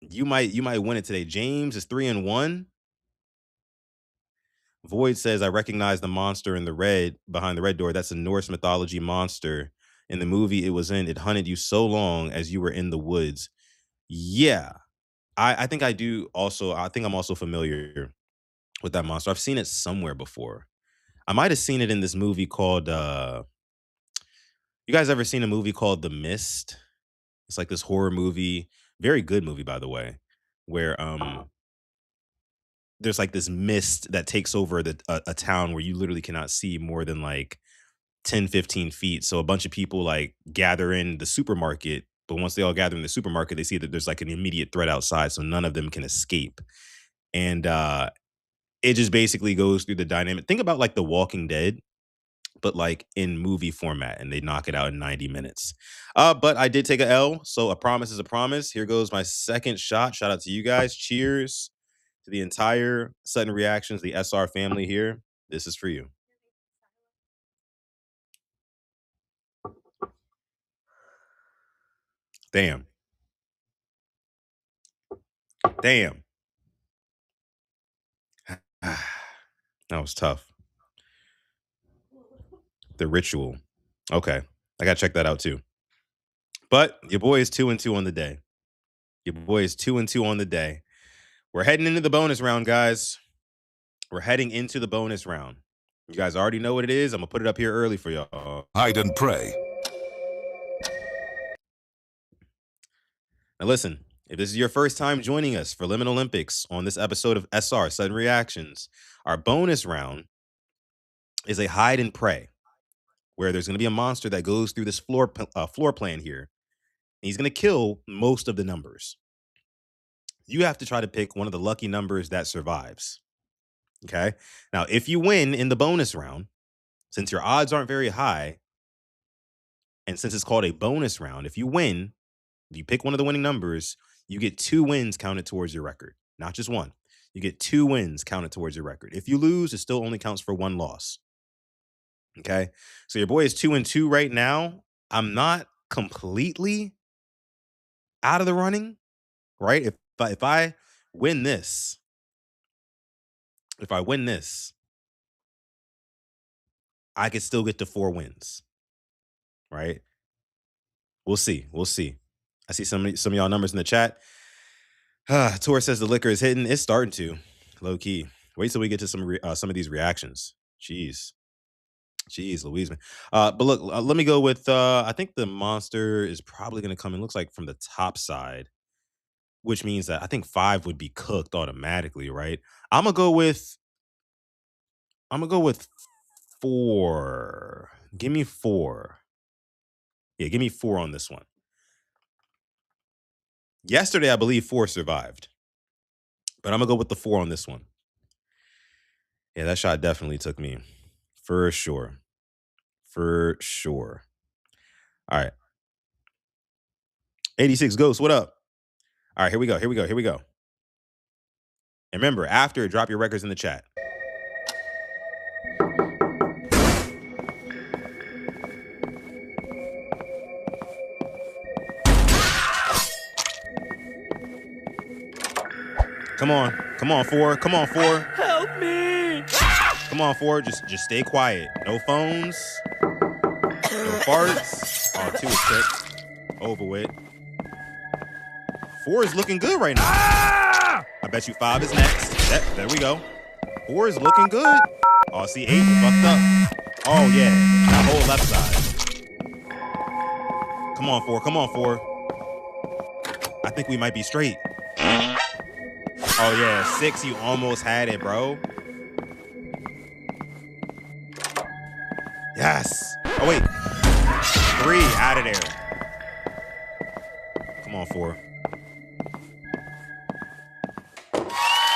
You might win it today. James is 3-1. Void says, I recognize the monster in the red behind the red door. That's a Norse mythology monster. In the movie it was in, it hunted you so long as you were in the woods. Yeah. I think I do also. I think I'm also familiar with that monster. I've seen it somewhere before. I might have seen it in this movie called you guys ever seen a movie called The Mist? It's like this horror movie, very good movie by the way, where there's like this mist that takes over a town where you literally cannot see more than like 10, 15 feet. So a bunch of people like gather in the supermarket, but once they all gather in the supermarket, they see that there's like an immediate threat outside, so none of them can escape. And it just basically goes through the dynamic. Think about like The Walking Dead, but like in movie format, and they knock it out in 90 minutes. But I did take a L, so a promise is a promise. Here goes my second shot. Shout out to you guys. Cheers to the entire Sutton Reactions, the SR family here. This is for you. Damn. Damn. That was tough. The Ritual. Okay. I gotta check that out too. But your boy is 2-2 on the day. Your boy is 2-2 on the day. We're heading into the bonus round, guys. We're heading into the bonus round. You guys already know what it is. I'm gonna put it up here early for y'all. Hide and pray. Now, listen, if this is your first time joining us for Liminal Olympics on this episode of SR, Sudden Reactions, our bonus round is a hide and pray, where there's going to be a monster that goes through this floor plan here. And he's going to kill most of the numbers. You have to try to pick one of the lucky numbers that survives. Okay. Now, if you win in the bonus round, since your odds aren't very high, and since it's called a bonus round, if you win, if you pick one of the winning numbers, you get 2 wins counted towards your record, not just one. You get 2 wins counted towards your record. If you lose, it still only counts for 1 loss. Okay. So your boy is 2-2 right now. I'm not completely out of the running, right? If I win this, I could still get to 4 wins, right? We'll see. We'll see. I see some of y'all numbers in the chat. Tor says the liquor is hitting. It's starting to, low key. Wait till we get to some of these reactions. Jeez, Louise, man. But look, let me go with. I think the monster is probably going to come in. Looks like from the top side, which means that I think 5 would be cooked automatically, right? I'm gonna go with. 4. Give me 4. Yeah, give me 4 on this one. Yesterday, I believe 4 survived, but I'm gonna go with the 4 on this one. Yeah, that shot definitely took me, for sure, for sure. All right, 86 Ghosts, what up? All right, here we go. And remember, after, drop your records in the chat. Come on, 4. Come on, 4. Help me! Come on, 4. Just stay quiet. No phones. No farts. Oh, 2 is cooked. Over with. 4 is looking good right now. I bet you 5 is next. There we go. 4 is looking good. Oh, see, 8 fucked up. Oh, yeah. That whole left side. Come on, 4. Come on, 4. I think we might be straight. Oh, yeah. 6, you almost had it, bro. Yes. Oh, wait. 3 out of there. Come on, 4.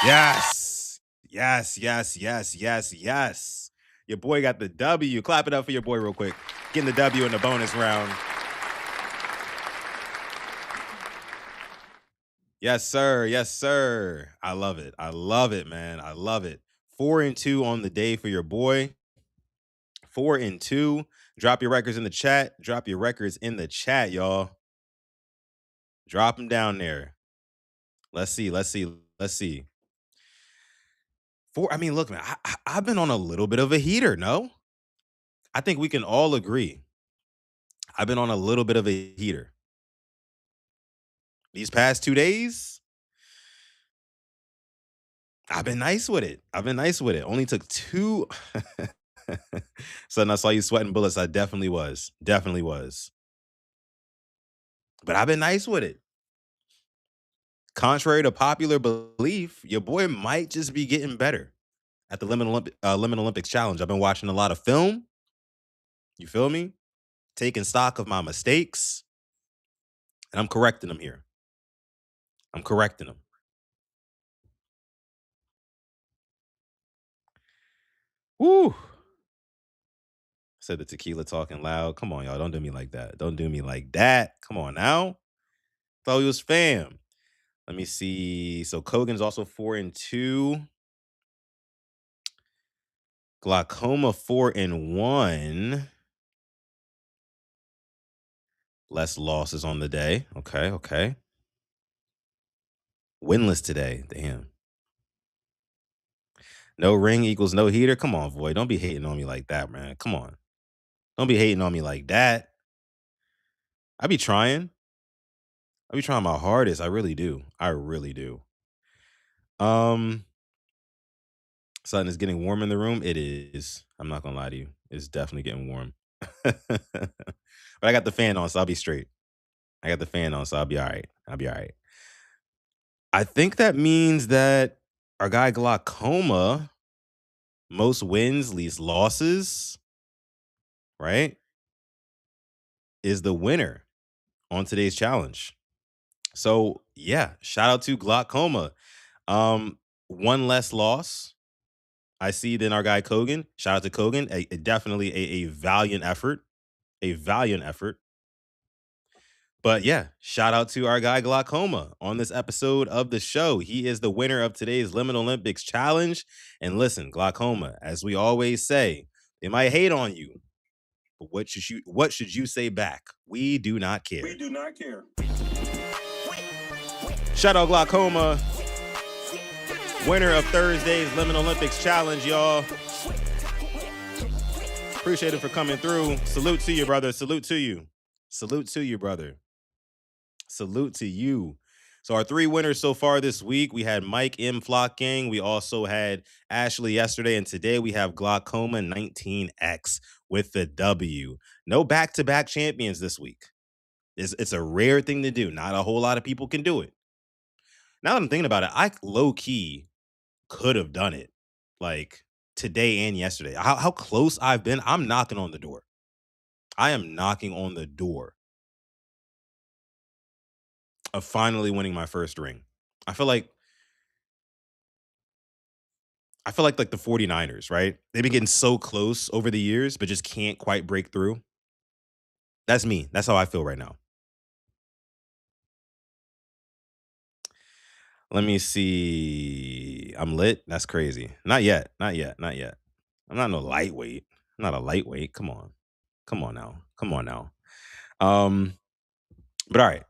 Yes. Yes. Your boy got the W. Clap it up for your boy real quick. Getting the W in the bonus round. Yes, sir. I love it, man. I love it. 4-2 on the day for your boy. 4-2. Drop your records in the chat. Y'all. Drop them down there. Let's see. 4. I mean, look, man, I've been on a little bit of a heater, no? I think we can all agree. I've been on a little bit of a heater. These past 2 days, I've been nice with it. Only took 2. Son, I saw you sweating bullets. I definitely was. But I've been nice with it. Contrary to popular belief, your boy might just be getting better at the Liminal Olympics challenge. I've been watching a lot of film. You feel me? Taking stock of my mistakes. And I'm correcting them here. Woo. Said the tequila talking loud. Come on, y'all. Don't do me like that. Come on now. Thought we was fam. Let me see. So Kogan's also 4-2. Glaucoma 4-1. Less losses on the day. Okay. Winless today. Damn. No ring equals no heater. Come on, Void. Don't be hating on me like that, man. Come on. Don't be hating on me like that. I be trying my hardest. I really do. Sutton is getting warm in the room. It is. I'm not gonna lie to you. It's definitely getting warm. But I got the fan on, so I'll be straight. I'll be all right. I'll be all right. I think that means that our guy Glaucoma, most wins, least losses, right, is the winner on today's challenge. So yeah, shout out to Glaucoma. Um, one less loss I see than our guy Kogan. Shout out to Kogan. Definitely a valiant effort. A valiant effort. But yeah, shout out to our guy Glaucoma on this episode of the show. He is the winner of today's Liminal Olympics challenge. And listen, Glaucoma, as we always say, they might hate on you, but what should you say back? We do not care. We do not care. Shout out Glaucoma, winner of Thursday's Liminal Olympics challenge, y'all. Appreciate it for coming through. Salute to you, brother. Salute to you. Salute to you, brother. Salute to you. So our three winners so far this week, we had Mike M. Flock Gang. We also had Ashley yesterday. And today we have Glaucoma 19X with the W. No back-to-back champions this week. It's a rare thing to do. Not a whole lot of people can do it. Now that I'm thinking about it, I low-key could have done it like today and yesterday. How close I've been, I'm knocking on the door. I am knocking on the door of finally winning my first ring. I feel like the 49ers, right? They've been getting so close over the years, but just can't quite break through. That's me. That's how I feel right now. Let me see. I'm lit. That's crazy. Not yet. Not yet. Not yet. I'm not no lightweight. I'm not a lightweight. Come on. Come on now. Come on now. But all right.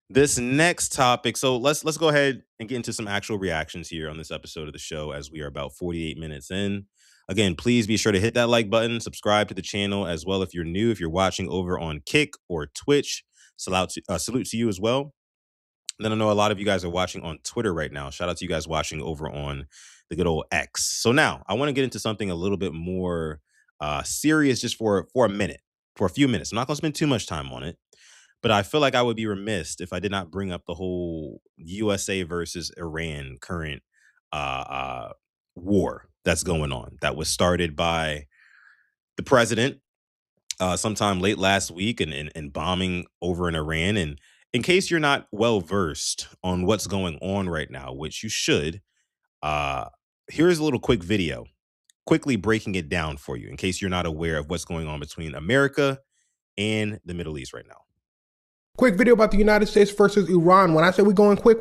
This next topic. So let's go ahead and get into some actual reactions here on this episode of the show as we are about 48 minutes in. Again, please be sure to hit that like button, subscribe to the channel as well if you're new, if you're watching over on Kick or Twitch. Salute to you as well. Then I know a lot of you guys are watching on Twitter right now. Shout out to you guys watching over on the good old X. So now I want to get into something a little bit more serious just for a minute, for a few minutes. I'm not going to spend too much time on it, but I feel like I would be remiss if I did not bring up the whole USA versus Iran current war that's going on that was started by the president sometime late last week and bombing over in Iran. And in case you're not well versed on what's going on right now, which you should, here's a little quick video, quickly breaking it down for you in case you're not aware of what's going on between America and the Middle East right now. Quick video about the United States versus Iran. When I say we're going quick,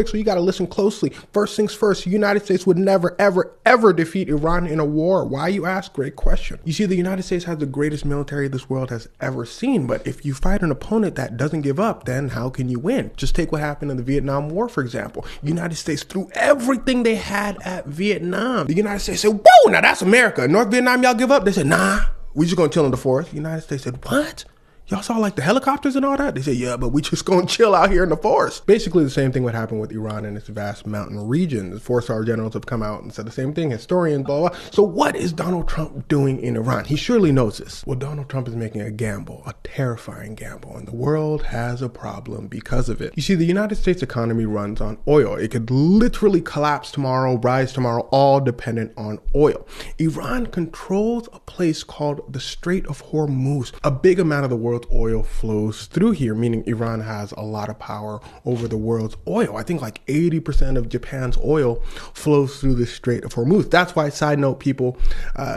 so you got to listen closely. First things first, the United States would never, ever, ever defeat Iran in a war. Why, you ask? Great question. You see, the United States has the greatest military this world has ever seen, but if you fight an opponent that doesn't give up, then how can you win? Just take what happened in the Vietnam War, for example. The United States threw everything they had at Vietnam. The United States said, whoa, now that's America. North Vietnam, y'all give up? They said, nah, we just gonna chill in the forest. The United States said, what? Y'all saw like the helicopters and all that? They said, yeah, but we just gonna chill out here in the forest. Basically the same thing would happen with Iran and its vast mountain region. The four-star generals have come out and said the same thing, historians, blah, blah. So what is Donald Trump doing in Iran? He surely knows this. Well, Donald Trump is making a gamble, a terrifying gamble, and the world has a problem because of it. You see, the United States economy runs on oil. It could literally collapse tomorrow, rise tomorrow, all dependent on oil. Iran controls a place called the Strait of Hormuz. A big amount of the world's oil flows through here, meaning Iran has a lot of power over the world's oil. I think like 80% of Japan's oil flows through the Strait of Hormuz. That's why, side note, people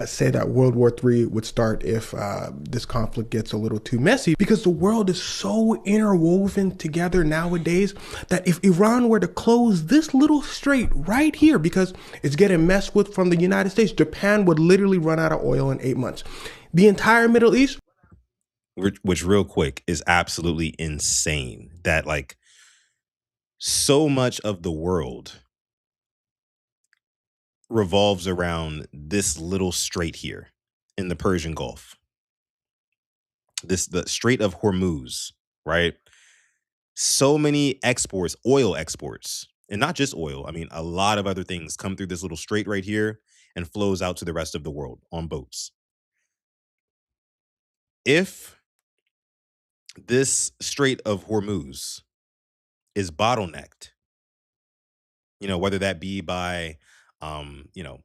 say that World War III would start if this conflict gets a little too messy, because the world is so interwoven together nowadays that if Iran were to close this little strait right here, because it's getting messed with from the United States, Japan would literally run out of oil in 8 months. The entire Middle East, which real quick is absolutely insane that like so much of the world revolves around this little strait here in the Persian Gulf. The Strait of Hormuz, right? So many exports, oil exports, and not just oil. I mean, a lot of other things come through this little strait right here and flows out to the rest of the world on boats. If this Strait of Hormuz is bottlenecked. Whether that be by, you know,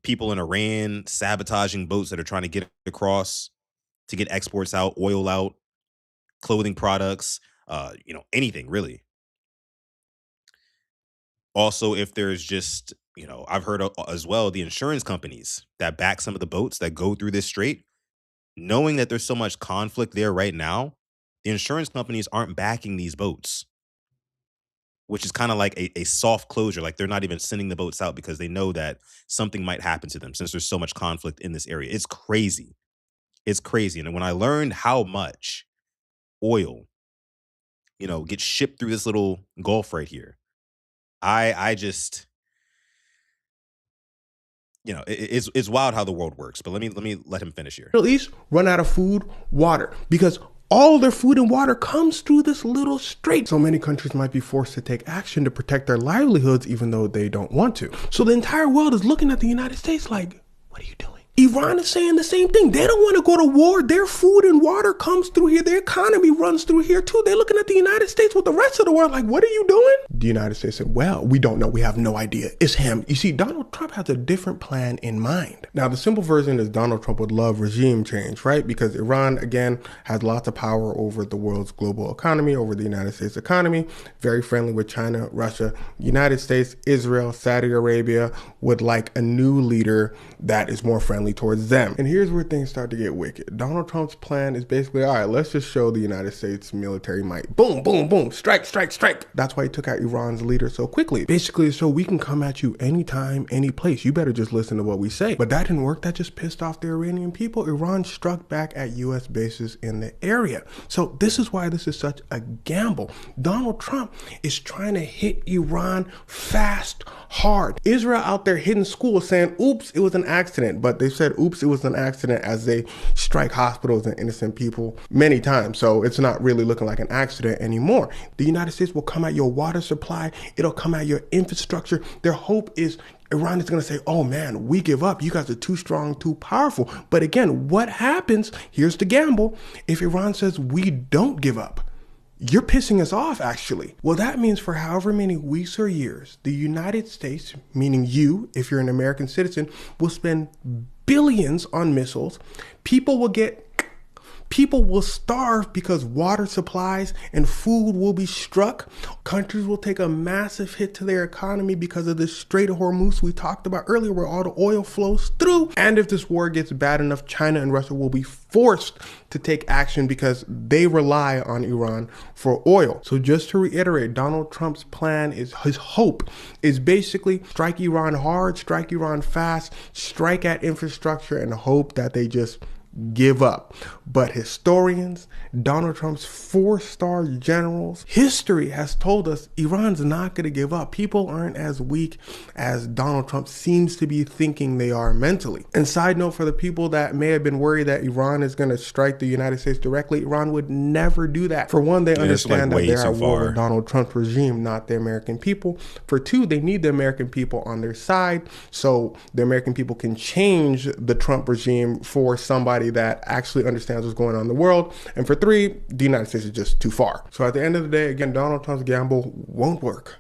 people in Iran sabotaging boats that are trying to get across to get exports out, oil out, clothing products, anything really. Also, if there's just, I've heard as well the insurance companies that back some of the boats that go through this strait, knowing that there's so much conflict there right now, the insurance companies aren't backing these boats, which is kind of like a soft closure. Like they're not even sending the boats out because they know that something might happen to them since there's so much conflict in this area. It's crazy. It's crazy. And when I learned how much oil, gets shipped through this little gulf right here, I just, it's wild how the world works. But let me let him finish here. Middle East run out of food, water, because all their food and water comes through this little strait. So many countries might be forced to take action to protect their livelihoods, even though they don't want to. So the entire world is looking at the United States like, what are you doing? Iran is saying the same thing. They don't want to go to war. Their food and water comes through here. Their economy runs through here too. They're looking at the United States with the rest of the world like, what are you doing? The United States said, well, we don't know. We have no idea. It's him. You see, Donald Trump has a different plan in mind. Now, the simple version is Donald Trump would love regime change, right? Because Iran, again, has lots of power over the world's global economy, over the United States economy, very friendly with China, Russia, United States, Israel, Saudi Arabia would like a new leader that is more friendly towards them. And here's where things start to get wicked. Donald Trump's plan is basically, all right, let's just show the United States military might. Boom, boom, boom, strike, strike, strike. That's why he took out Iran's leader so quickly. Basically, so we can come at you anytime, any place. You better just listen to what we say. But that didn't work. That just pissed off the Iranian people. Iran struck back at U.S. bases in the area. So this is why this is such a gamble. Donald Trump is trying to hit Iran fast, hard. Israel out there hitting schools saying, oops, it was an accident. But they said, oops, it was an accident as they strike hospitals and innocent people many times. So it's not really looking like an accident anymore. The United States will come at your water supply. It'll come at your infrastructure. Their hope is Iran is going to say, oh man, we give up. You guys are too strong, too powerful. But again, what happens? Here's the gamble. If Iran says we don't give up, you're pissing us off, actually. Well, that means for however many weeks or years, the United States, meaning you, if you're an American citizen, will spend billions on missiles. People will starve because water supplies and food will be struck. Countries will take a massive hit to their economy because of this Strait of Hormuz we talked about earlier where all the oil flows through. And if this war gets bad enough, China and Russia will be forced to take action because they rely on Iran for oil. So just to reiterate, Donald Trump's plan is, his hope is basically strike Iran hard, strike Iran fast, strike at infrastructure and hope that they just give up. But historians, Donald Trump's 4-star generals, history has told us Iran's not going to give up. People aren't as weak as Donald Trump seems to be thinking they are mentally. And side note, for the people that may have been worried that Iran is going to strike the United States directly, Iran would never do that. For one, they understand that they're at war with Donald Trump's regime, not the American people. For two, they need the American people on their side so the American people can change the Trump regime for somebody that actually understands what's going on in the world. And for three, the United States is just too far. So at the end of the day, again, Donald Trump's gamble won't work.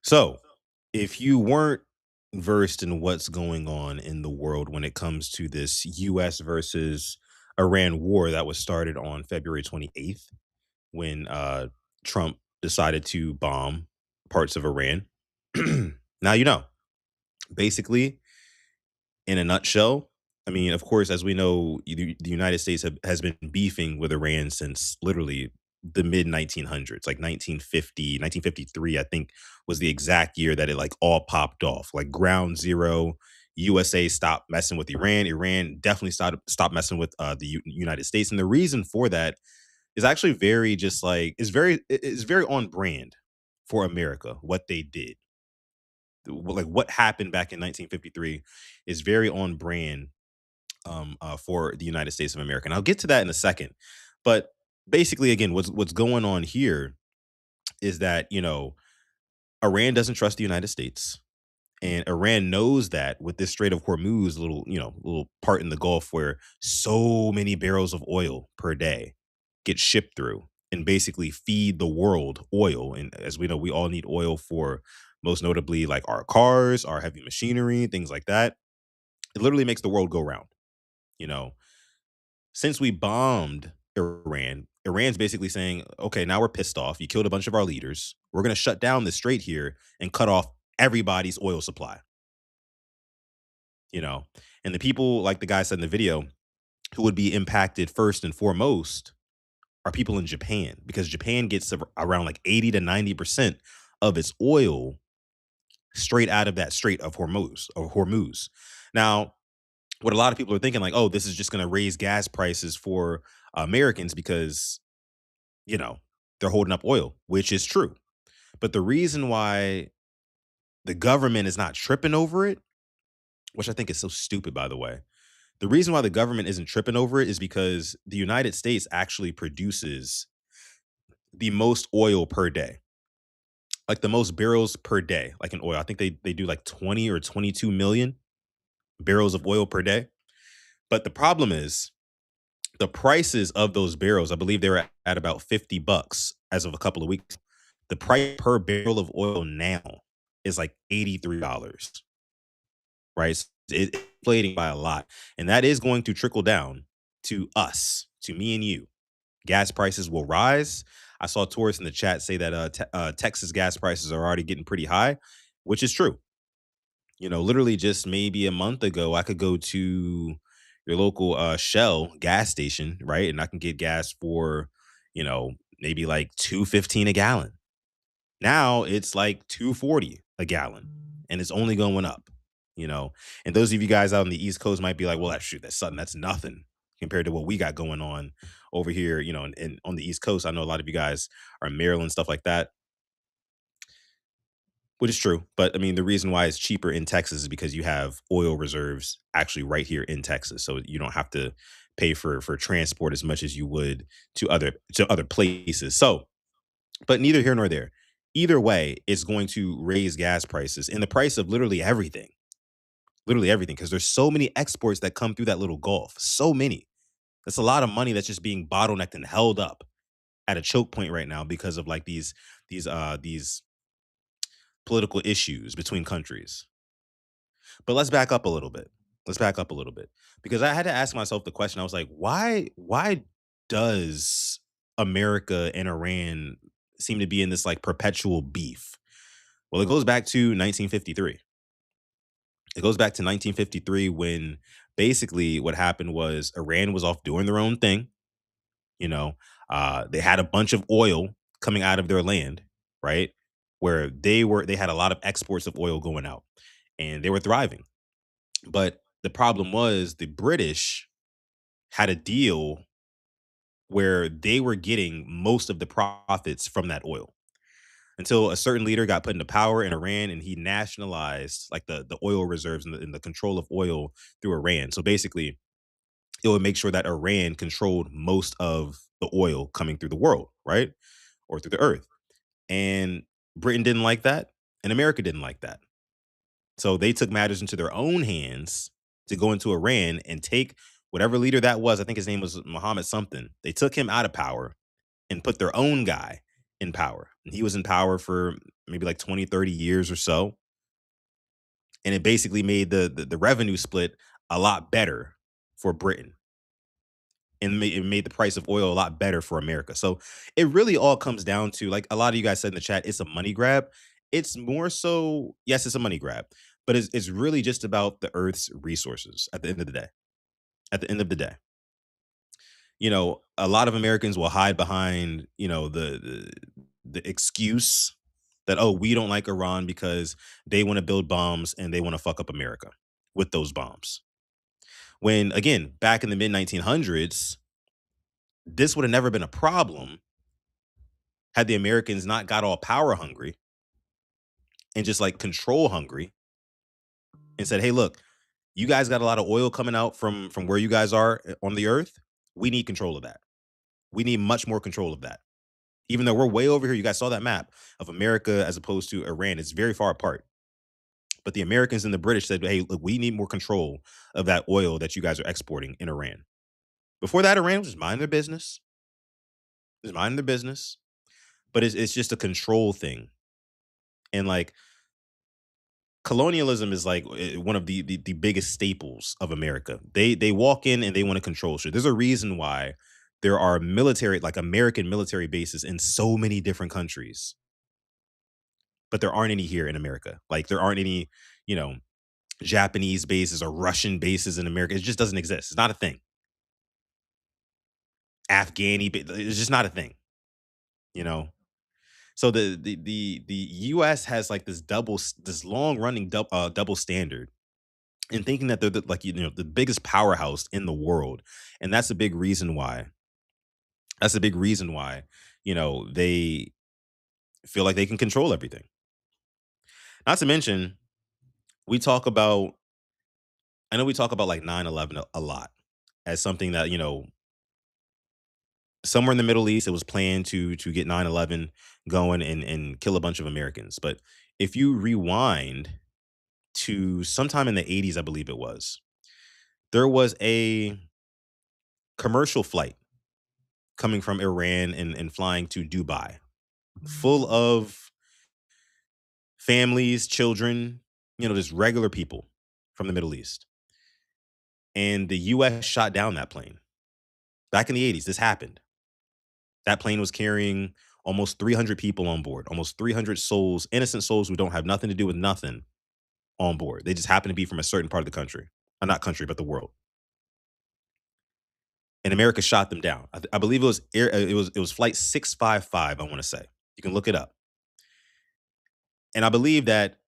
So if you weren't versed in what's going on in the world when it comes to this US versus Iran war that was started on February 28th, when Trump decided to bomb parts of Iran. Now, basically, in a nutshell, I mean, of course, as we know, the United States has been beefing with Iran since literally the mid 1900s, like 1950, 1953, I think was the exact year that it like all popped off, like ground zero. USA stopped messing with Iran. Iran definitely stopped messing with the United States. And the reason for that is actually very just like, it's very on brand for America, what they did. Like what happened back in 1953 is very on brand for the United States of America. And I'll get to that in a second. But basically, again, what's going on here is that, Iran doesn't trust the United States. And Iran knows that with this Strait of Hormuz, little part in the Gulf where so many barrels of oil per day get shipped through. and basically feed the world oil. And as we know, we all need oil for most notably like our cars, our heavy machinery, things like that. It literally makes the world go round. You know, since we bombed Iran, Iran's basically saying, okay, now we're pissed off. You killed a bunch of our leaders. We're going to shut down the strait here and cut off everybody's oil supply, you know? And the people, like the guy said in the video, who would be impacted first and foremost are people in Japan, because Japan gets around like 80 to 90% of its oil straight out of that Strait of Hormuz. Now, what a lot of people are thinking, like, oh, this is just going to raise gas prices for Americans because, you know, they're holding up oil, which is true. But the reason why the government is not tripping over it, which I think is so stupid, by the way, the reason why the government isn't tripping over it is because the United States actually produces the most oil per day, like the most barrels per day, like in oil. I think they do like 20 or 22 million barrels of oil per day. But the problem is the prices of those barrels, I believe they were at about $50 as of a couple of weeks. The price per barrel of oil now is like $83, right? So it's inflating by a lot. And that is going to trickle down to us, to me and you. Gas prices will rise. I saw tourists in the chat say that Texas gas prices are already getting pretty high, which is true. You know, literally just maybe a month ago, I could go to your local Shell gas station, right? And I can get gas for, you know, maybe like 2.15 a gallon. Now it's like 2.40 a gallon, and it's only going up, you know. And those of you guys out on the East Coast might be like, well, that's shoot, that's something that's nothing compared to what we got going on over here, you know, and on the East Coast. I know a lot of you guys are in Maryland, stuff like that, which is true. But I mean, the reason why it's cheaper in Texas is because you have oil reserves actually right here in Texas. So you don't have to pay for transport as much as you would to other places. So, but neither here nor there. Either way, it's going to raise gas prices and the price of literally everything, because there's so many exports that come through that little gulf. So many. That's a lot of money that's just being bottlenecked and held up at a choke point right now because of like these political issues between countries. But let's back up a little bit. Let's back up a little bit, because I had to ask myself the question. I was like, why does America and Iran seem to be in this like perpetual beef? Well, it goes back to 1953. It goes back to 1953 when basically what happened was Iran was off doing their own thing. You know, they had a bunch of oil coming out of their land, right? Where they had a lot of exports of oil going out, and they were thriving. But the problem was the British had a deal where they were getting most of the profits from that oil, until a certain leader got put into power in Iran and he nationalized like the oil reserves and the control of oil through Iran. So basically, it would make sure that Iran controlled most of the oil coming through the world, right? Or through the earth. And Britain didn't like that, and America didn't like that. So they took matters into their own hands to go into Iran and take whatever leader that was. I think his name was Muhammad something. They took him out of power and put their own guy in power. And he was in power for maybe like 20, 30 years or so. And it basically made the revenue split a lot better for Britain, and it made the price of oil a lot better for America. So it really all comes down to, like a lot of you guys said in the chat, it's a money grab. It's more so, yes, it's a money grab, but it's really just about the Earth's resources at the end of the day. At the end of the day, you know, a lot of Americans will hide behind, you know, the excuse that, oh, we don't like Iran because they want to build bombs and they want to fuck up America with those bombs. When again, back in the mid 1900s, this would have never been a problem had the Americans not got all power hungry and just like control hungry and said, "Hey, look, you guys got a lot of oil coming out from where you guys are on the earth. We need control of that. We need much more control of that." Even though we're way over here, you guys saw that map of America as opposed to Iran. It's very far apart. But the Americans and the British said, "Hey, look, we need more control of that oil that you guys are exporting in Iran." Before that, Iran was just minding their business. Just minding their business. But it's just a control thing. And like colonialism is like one of the biggest staples of America. They walk in and they want to control shit. There's a reason why there are military, like American military bases in so many different countries, but there aren't any here in America. Like there aren't any, you know, Japanese bases or Russian bases in America. It just doesn't exist. It's not a thing. It's just not a thing. You know. So the U.S. has like this long running double standard and thinking that they're like the biggest powerhouse in the world, and that's a big reason why. That's a big reason why they feel like they can control everything. Not to mention, we talk about. I know we talk about like 9/11 a lot as something that somewhere in the Middle East it was planned to get 9/11 going and kill a bunch of Americans. But if you rewind to sometime in the 80s, I believe it was, there was a commercial flight coming from Iran and flying to Dubai, full of families, children, just regular people from the Middle East. And the US shot down that plane. Back in the 80s, this happened. That plane was carrying almost 300 people on board, almost 300 souls, innocent souls who don't have nothing to do with nothing on board. They just happen to be from a certain part of the country. Not country, but the world. And America shot them down. I believe it was flight 655, I want to say. You can look it up. And I believe that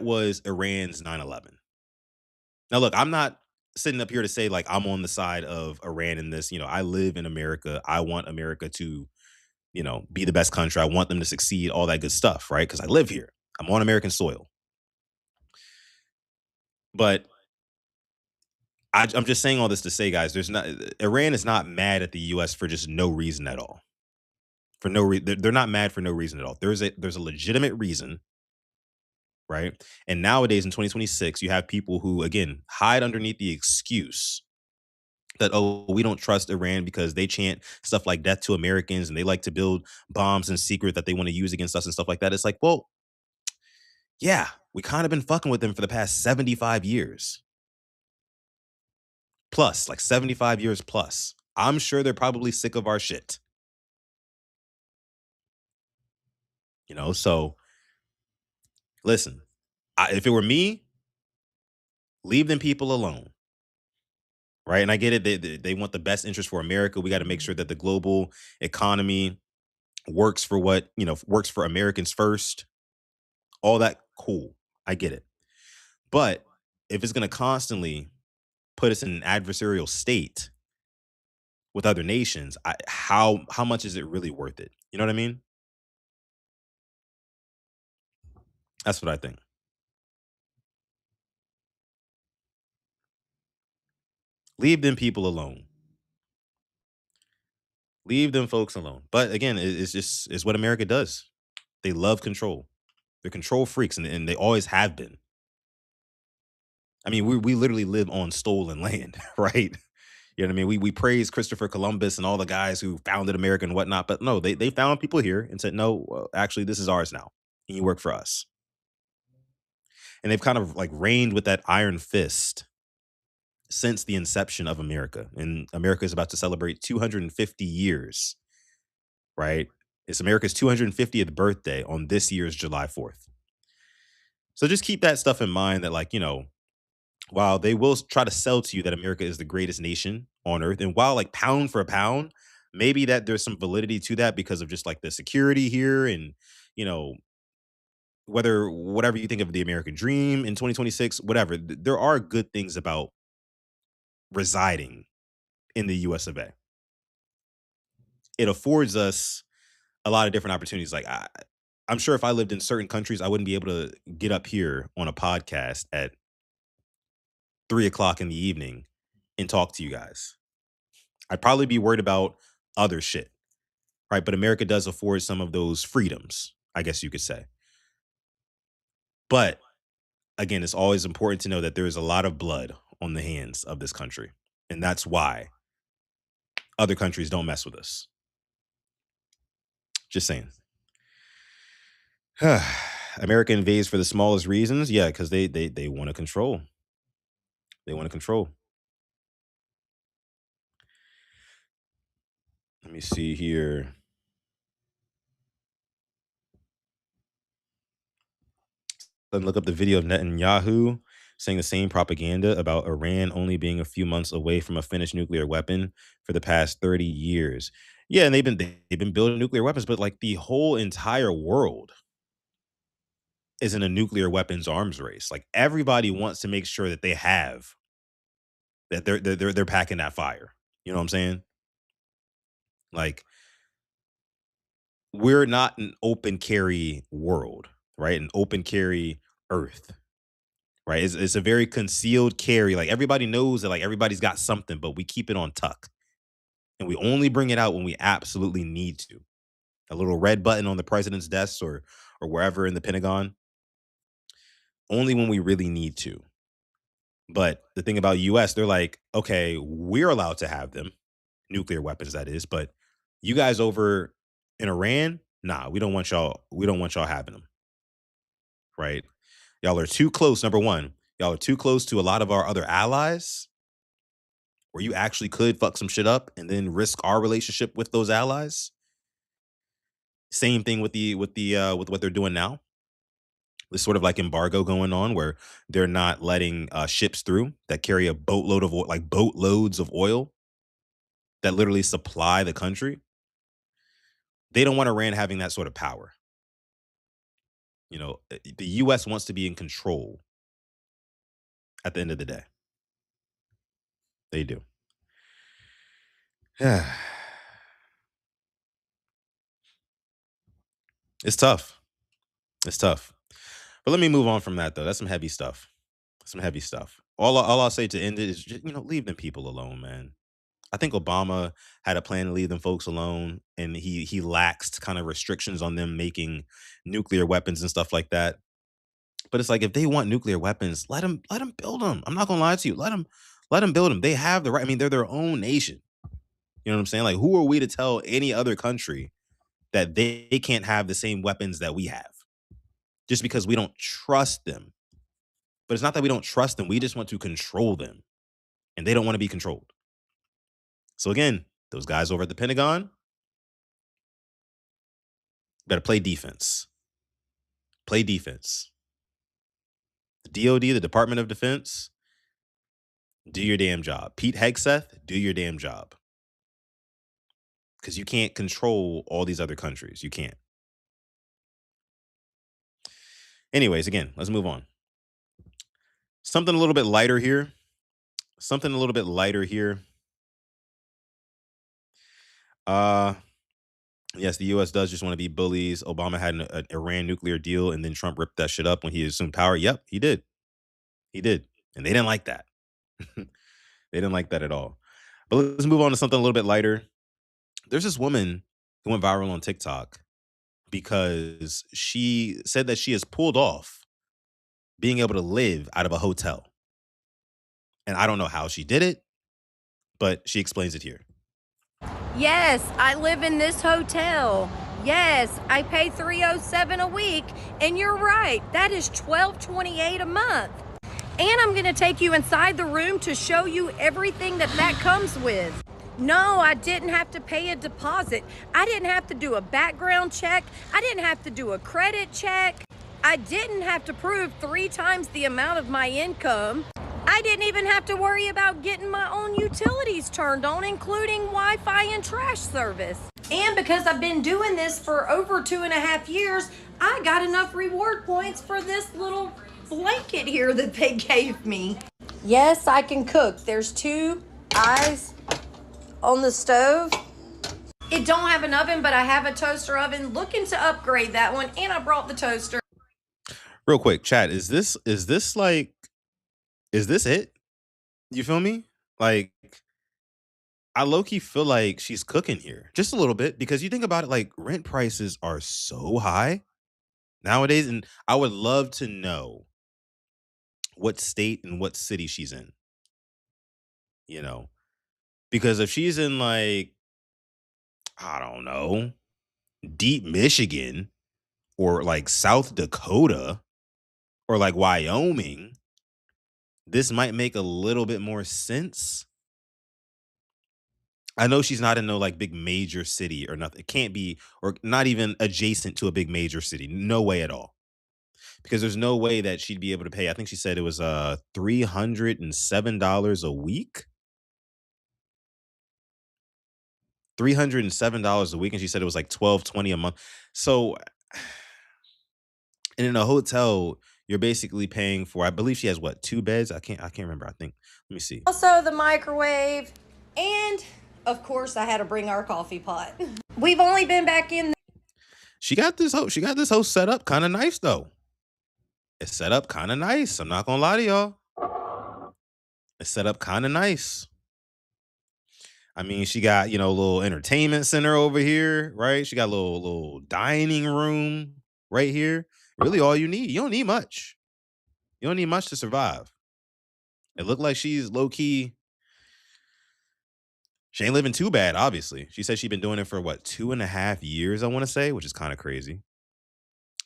was Iran's 9/11. Now, look, I'm not sitting up here to say like I'm on the side of Iran in this. I live in America. I want America to, be the best country. I want them to succeed, all that good stuff, right? Because I live here. I'm on American soil. But I'm just saying all this to say, guys, Iran is not mad at the US for just no reason at all. For no reason. They're not mad for no reason at all. There's a legitimate reason, right? And nowadays in 2026, you have people who, again, hide underneath the excuse that, oh, we don't trust Iran because they chant stuff like death to Americans and they like to build bombs in secret that they want to use against us and stuff like that. It's like, well, yeah, we kind of been fucking with them for the past 75 years plus, like 75 years plus. I'm sure they're probably sick of our shit. So listen, if it were me, leave them people alone. Right. And I get it. They want the best interest for America. We got to make sure that the global economy works for works for Americans first. All that cool. I get it. But if it's going to constantly put us in an adversarial state with other nations, how much is it really worth it? You know what I mean? That's what I think. Leave them people alone. Leave them folks alone. But again, it's what America does. They love control. They're control freaks, and they always have been. I mean, we literally live on stolen land, right? You know what I mean? We praise Christopher Columbus and all the guys who founded America and whatnot, but no, they found people here and said, no, well, actually, this is ours now, and you work for us. And they've kind of like reigned with that iron fist since the inception of America. And America is about to celebrate 250 years, right? It's America's 250th birthday on this year's July 4th. So just keep that stuff in mind that, like, while they will try to sell to you that America is the greatest nation on earth, and while like pound for pound, maybe that there's some validity to that because of just like the security here and, you know, whatever you think of the American dream in 2026, whatever, there are good things about residing in the US of A. It affords us a lot of different opportunities. Like I'm sure if I lived in certain countries, I wouldn't be able to get up here on a podcast at 3 o'clock in the evening and talk to you guys. I'd probably be worried about other shit, right? But America does afford some of those freedoms, I guess you could say. But again, it's always important to know that there is a lot of blood on the hands of this country. And that's why other countries don't mess with us. Just saying. America invades for the smallest reasons. Yeah, because they want to control. They want to control. Let me see here. Then look up the video of Netanyahu saying the same propaganda about Iran only being a few months away from a finished nuclear weapon for the past 30 years. Yeah, and they've been building nuclear weapons, but like the whole entire world is in a nuclear weapons arms race. Like everybody wants to make sure that they have that they're packing that fire. You know what I'm saying? Like we're not an open carry world, right? An open carry earth, right? It's a very concealed carry. Like everybody knows that like everybody's got something, but we keep it on tuck. And we only bring it out when we absolutely need to. A little red button on the president's desk or wherever in the Pentagon, only when we really need to. But the thing about US, they're like, okay, we're allowed to have them, nuclear weapons that is, but you guys over in Iran, nah, we don't want y'all having them, right? Y'all are too close, number one. Y'all are too close to a lot of our other allies where you actually could fuck some shit up and then risk our relationship with those allies. Same thing with what they're doing now. This sort of like embargo going on where they're not letting ships through that carry a boatload of like boatloads of oil that literally supply the country. They don't want Iran having that sort of power. You know, the US wants to be in control at the end of the day. They do. Yeah. It's tough. It's tough. But let me move on from that though. That's some heavy stuff. Some heavy stuff. All I'll say to end it is just, leave them people alone, man. I think Obama had a plan to leave them folks alone, and he laxed kind of restrictions on them making nuclear weapons and stuff like that. But it's like if they want nuclear weapons, let them build them. I'm not gonna lie to you. Let them build them. They have the right. I mean, they're their own nation. You know what I'm saying? Like, who are we to tell any other country that they can't have the same weapons that we have just because we don't trust them? But it's not that we don't trust them. We just want to control them, and they don't want to be controlled. So again, those guys over at the Pentagon better play defense. Play defense. The DOD, the Department of Defense, do your damn job. Pete Hegseth, do your damn job. Because you can't control all these other countries. You can't. Anyways, again, let's move on. Something a little bit lighter here. Something a little bit lighter here. Yes, the US does just want to be bullies. Obama had an Iran nuclear deal and then Trump ripped that shit up when he assumed power. Yep, he did. He did. And they didn't like that. They didn't like that at all. But let's move on to something a little bit lighter. There's this woman who went viral on TikTok because she said that she has pulled off being able to live out of a hotel. And I don't know how she did it, but she explains it here. Yes, I live in this hotel. Yes, I pay $307 a week, and you're right, that is $1228 a month. And I'm gonna take you inside the room to show you everything that comes with. No, I didn't have to pay a deposit. I didn't have to do a background check. I didn't have to do a credit check. I didn't have to prove 3 times the amount of my income. I didn't even have to worry about getting my own utilities turned on, including Wi-Fi and trash service. And because I've been doing this for over 2.5 years, I got enough reward points for this little blanket here that they gave me. Yes, I can cook. There's 2 eyes on the stove. It don't have an oven, but I have a toaster oven. Looking to upgrade that one, and I brought the toaster. Real quick, chat, is this it? You feel me? Like, I low-key feel like she's cooking here. Just a little bit. Because you think about it, like, rent prices are so high nowadays. And I would love to know what state and what city she's in. You know? Because if she's in, like, I don't know, deep Michigan or like South Dakota or like Wyoming, this might make a little bit more sense. I know she's not in no like big major city or nothing. It can't be, or not even adjacent to a big major city. No way at all. Because there's no way that she'd be able to pay. I think she said it was $307 a week. $307 a week, and she said it was like 1220 a month. So, and in a hotel, you're basically paying for, I believe she has what, two beds? I can't remember. I think, let me see. Also the microwave, and of course I had to bring our coffee pot. We've only been back in. She got this house set up kind of nice though. It's set up kind of nice. I'm not gonna lie to y'all. It's set up kind of nice. I mean, she got, a little entertainment center over here, right? She got a little dining room right here. Really all you need. You don't need much. You don't need much to survive. It looked like she's low key. She ain't living too bad, obviously. She said she's been doing it for what, 2.5 years, I want to say, which is kind of crazy.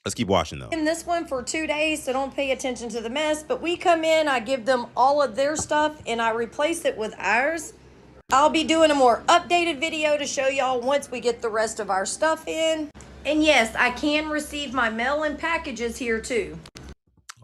Let's keep watching though. In this one for 2 days, so don't pay attention to the mess. But we come in, I give them all of their stuff, and I replace it with ours. I'll be doing a more updated video to show y'all once we get the rest of our stuff in. And yes, I can receive my mail and packages here too.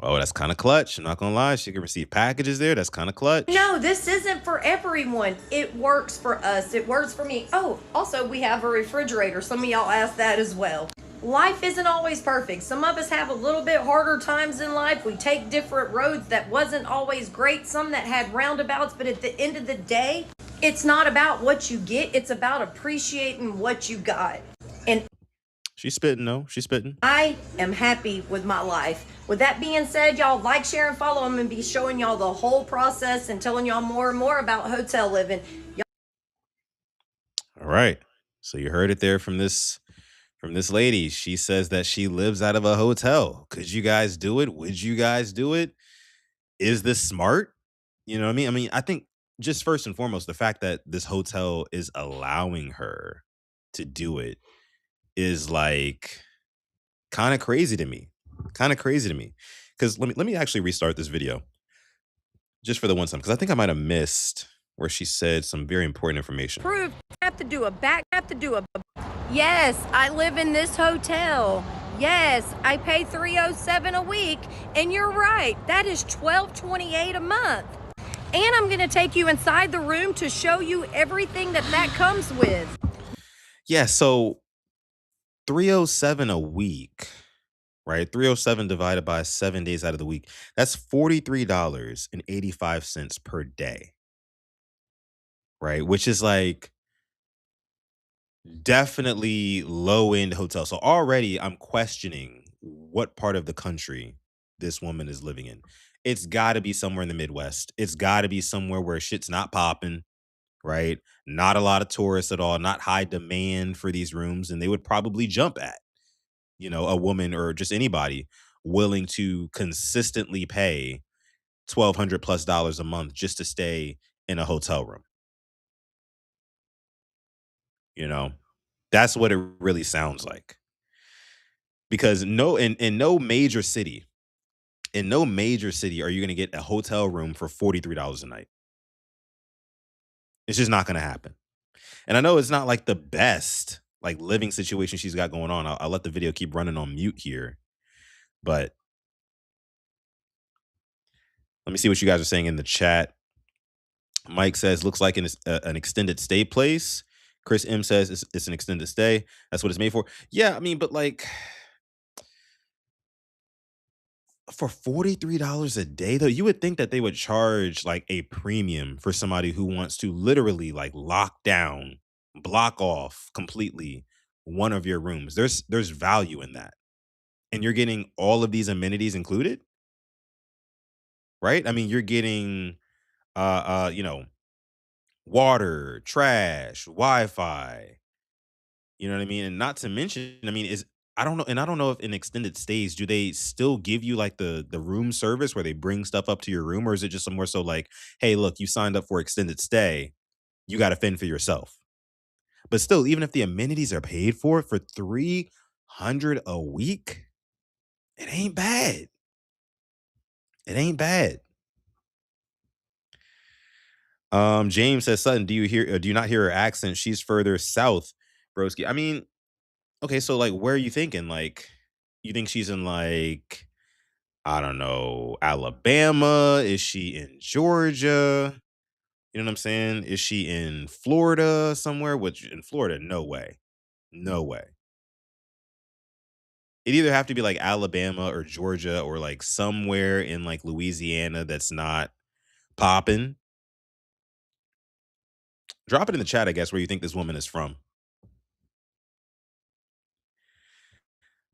Oh, that's kind of clutch. I'm not gonna lie. She can receive packages there. That's kind of clutch. No, this isn't for everyone. It works for us. It works for me. Oh, also we have a refrigerator. Some of y'all asked that as well. Life isn't always perfect. Some of us have a little bit harder times in life. We take different roads that wasn't always great. Some that had roundabouts, but at the end of the day, it's not about what you get. It's about appreciating what you got. And She's spitting, though. She's spitting. I am happy with my life. With that being said, y'all like, share, and follow. I'm going to be showing y'all the whole process and telling y'all more and more about hotel living. All right. So you heard it there from this lady. She says that she lives out of a hotel. Could you guys do it? Would you guys do it? Is this smart? You know what I mean? I mean, I think just first and foremost, the fact that this hotel is allowing her to do it is like kind of crazy to me. Kind of crazy to me. Because let me actually restart this video just for the one time, because I think I might have missed where she said some very important information. Proof. Have to do a back. Yes, I live in this hotel. Yes, I pay $307 a week, and you're right. That is $12.28 a month. And I'm going to take you inside the room to show you everything that comes with. Yeah, so 307 a week, right? 307 divided by 7 days out of the week. That's $43.85 per day. Right? Which is like definitely low end hotel. So already I'm questioning what part of the country this woman is living in. It's got to be somewhere in the Midwest. It's got to be somewhere where shit's not popping, right? Not a lot of tourists at all, not high demand for these rooms. And they would probably jump at, a woman or just anybody willing to consistently pay $1,200+ a month just to stay in a hotel room. That's what it really sounds like. Because in no major city, are you going to get a hotel room for $43 a night. It's just not going to happen. And I know it's not like the best like living situation she's got going on. I'll let the video keep running on mute here. But let me see what you guys are saying in the chat. Mike says, looks like an extended stay place. Chris M says it's an extended stay. That's what it's made for. Yeah, I mean, but like for $43 a day, though, you would think that they would charge like a premium for somebody who wants to literally like lock down, block off completely one of your rooms. There's value in that. And you're getting all of these amenities included, right? I mean, you're getting water, trash, Wi-Fi, you know what I mean? And not to mention, I mean, I don't know if in extended stays, do they still give you like the room service where they bring stuff up to your room, or is it just more so like, hey, look, you signed up for extended stay, you got to fend for yourself? But still, even if the amenities are paid for 300 a week, it ain't bad. It ain't bad. James says, Sutton, do you not hear her accent? She's further south, broski. I mean, okay, so like where are you thinking? Like, you think she's in like, I don't know, Alabama? Is she in Georgia? You know what I'm saying? Is she in Florida somewhere? Which in Florida, no way. No way. It either have to be like Alabama or Georgia or like somewhere in like Louisiana that's not popping. Drop it in the chat, I guess, where you think this woman is from.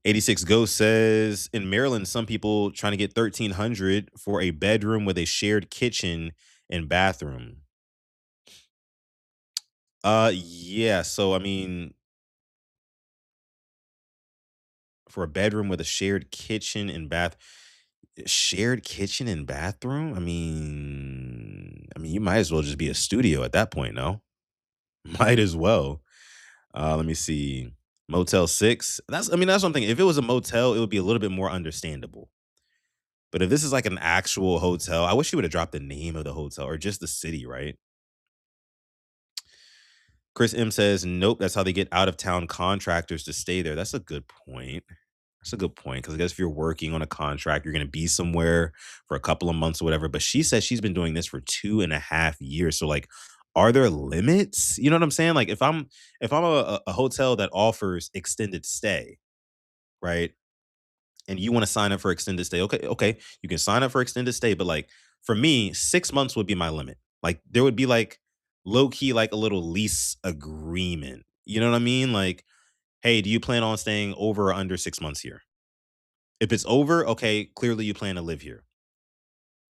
86 Ghost says in Maryland, some people trying to get 1,300 for a bedroom with a shared kitchen and bathroom. Yeah. So I mean, for a bedroom with a shared kitchen and bathroom. I mean, you might as well just be a studio at that point. No, might as well. Let me see. Motel 6. That's something. If it was a motel, it would be a little bit more understandable. But if this is like an actual hotel, I wish you would have dropped the name of the hotel or just the city, right? Chris M says, nope, that's how they get out of town contractors to stay there. That's a good point. That's a good point. Because I guess if you're working on a contract, you're going to be somewhere for a couple of months or whatever. But she says she's been doing this for 2.5 years. So like, are there limits? You know what I'm saying? Like if I'm a hotel that offers extended stay, right? And you want to sign up for extended stay, okay, you can sign up for extended stay, but like for me, 6 months would be my limit. Like there would be like low key like a little lease agreement. You know what I mean? Like, hey, do you plan on staying over or under 6 months here? If it's over, okay, clearly you plan to live here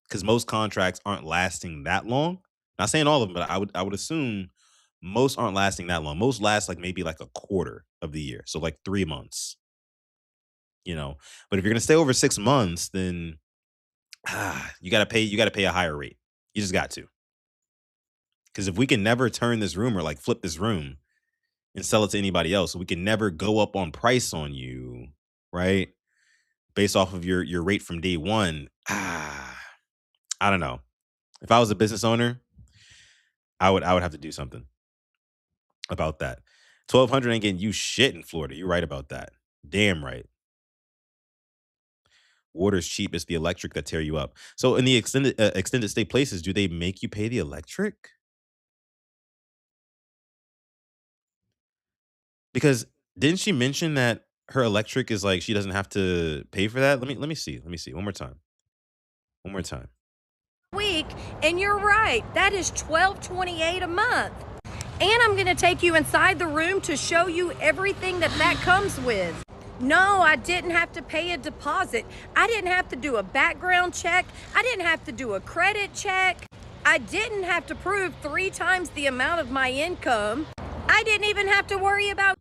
because most contracts aren't lasting that long. Not saying all of them, but I would assume most aren't lasting that long. Most last like maybe like a quarter of the year, so like 3 months. You know, but if you're gonna stay over 6 months, then you gotta pay a higher rate. You just got to. Because if we can never turn this room or like flip this room and sell it to anybody else, so we can never go up on price on you, right? Based off of your rate from day one. I don't know. If I was a business owner, I would have to do something about that. 1,200 ain't getting you shit in Florida. You're right about that. Damn right. Water's cheap. It's the electric that tear you up. So in the extended stay places, do they make you pay the electric? Because didn't she mention that her electric is like she doesn't have to pay for that? Let me see. Let me see. One more time. One more time. Week, and you're right, that is $12.28 a month. And I'm gonna take you inside the room to show you everything that comes with. No, I didn't have to pay a deposit. I didn't have to do a background check. I didn't have to do a credit check. I didn't have to prove 3 times the amount of my income. I didn't even have to worry about.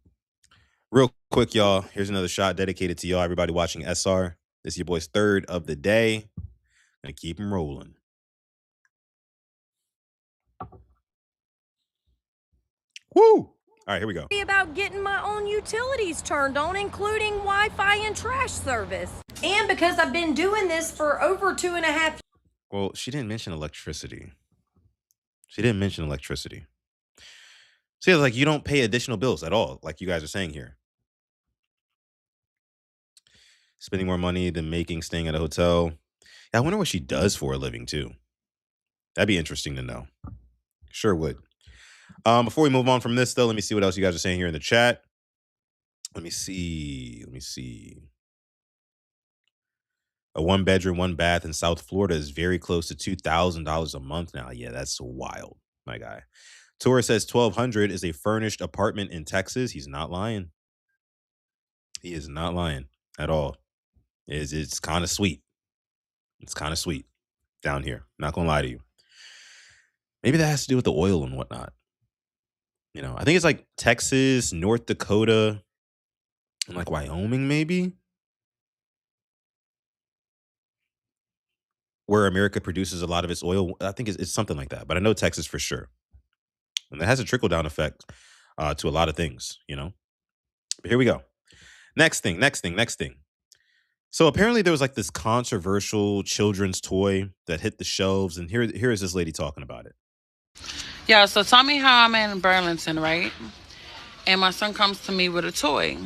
Real quick, y'all. Here's another shot dedicated to y'all, everybody watching SR. This is your boy's third of the day. Gonna keep him rolling. Woo! All right, here we go. About getting my own utilities turned on, including Wi-Fi and trash service. And because I've been doing this for over 2.5. Well, she didn't mention electricity. She didn't mention electricity. See, it's like you don't pay additional bills at all, like you guys are saying here. Spending more money than making staying at a hotel. Yeah, I wonder what she does for a living too. That'd be interesting to know. Sure would. Before we move on from this, though, let me see what else you guys are saying here in the chat. Let me see. Let me see. A 1 bedroom, 1 bath in South Florida is very close to $2,000 a month now. Yeah, that's wild, my guy. Tora says 1,200 is a furnished apartment in Texas. He's not lying. He is not lying at all. It's kind of sweet. It's kind of sweet down here. Not gonna lie to you. Maybe that has to do with the oil and whatnot. You know, I think it's like Texas, North Dakota, and like Wyoming, maybe, where America produces a lot of its oil. I think it's something like that, but I know Texas for sure. And it has a trickle down effect to a lot of things, you know. But here we go. Next thing. So apparently there was like this controversial children's toy that hit the shelves, and here is this lady talking about it. Yeah, so tell me how I'm in Burlington, right? And my son comes to me with a toy.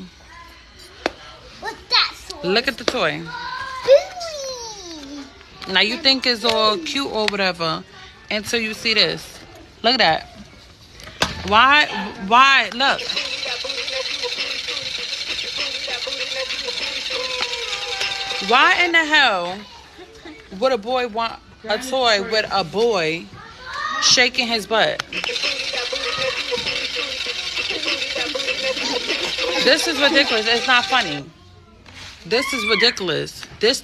What's that for? Look at the toy. Billy. Now you think it's all cute or whatever until you see this. Look at that. Why? Look. Why in the hell would a boy want a toy with a boy shaking his butt? This is ridiculous. It's not funny. This is ridiculous. This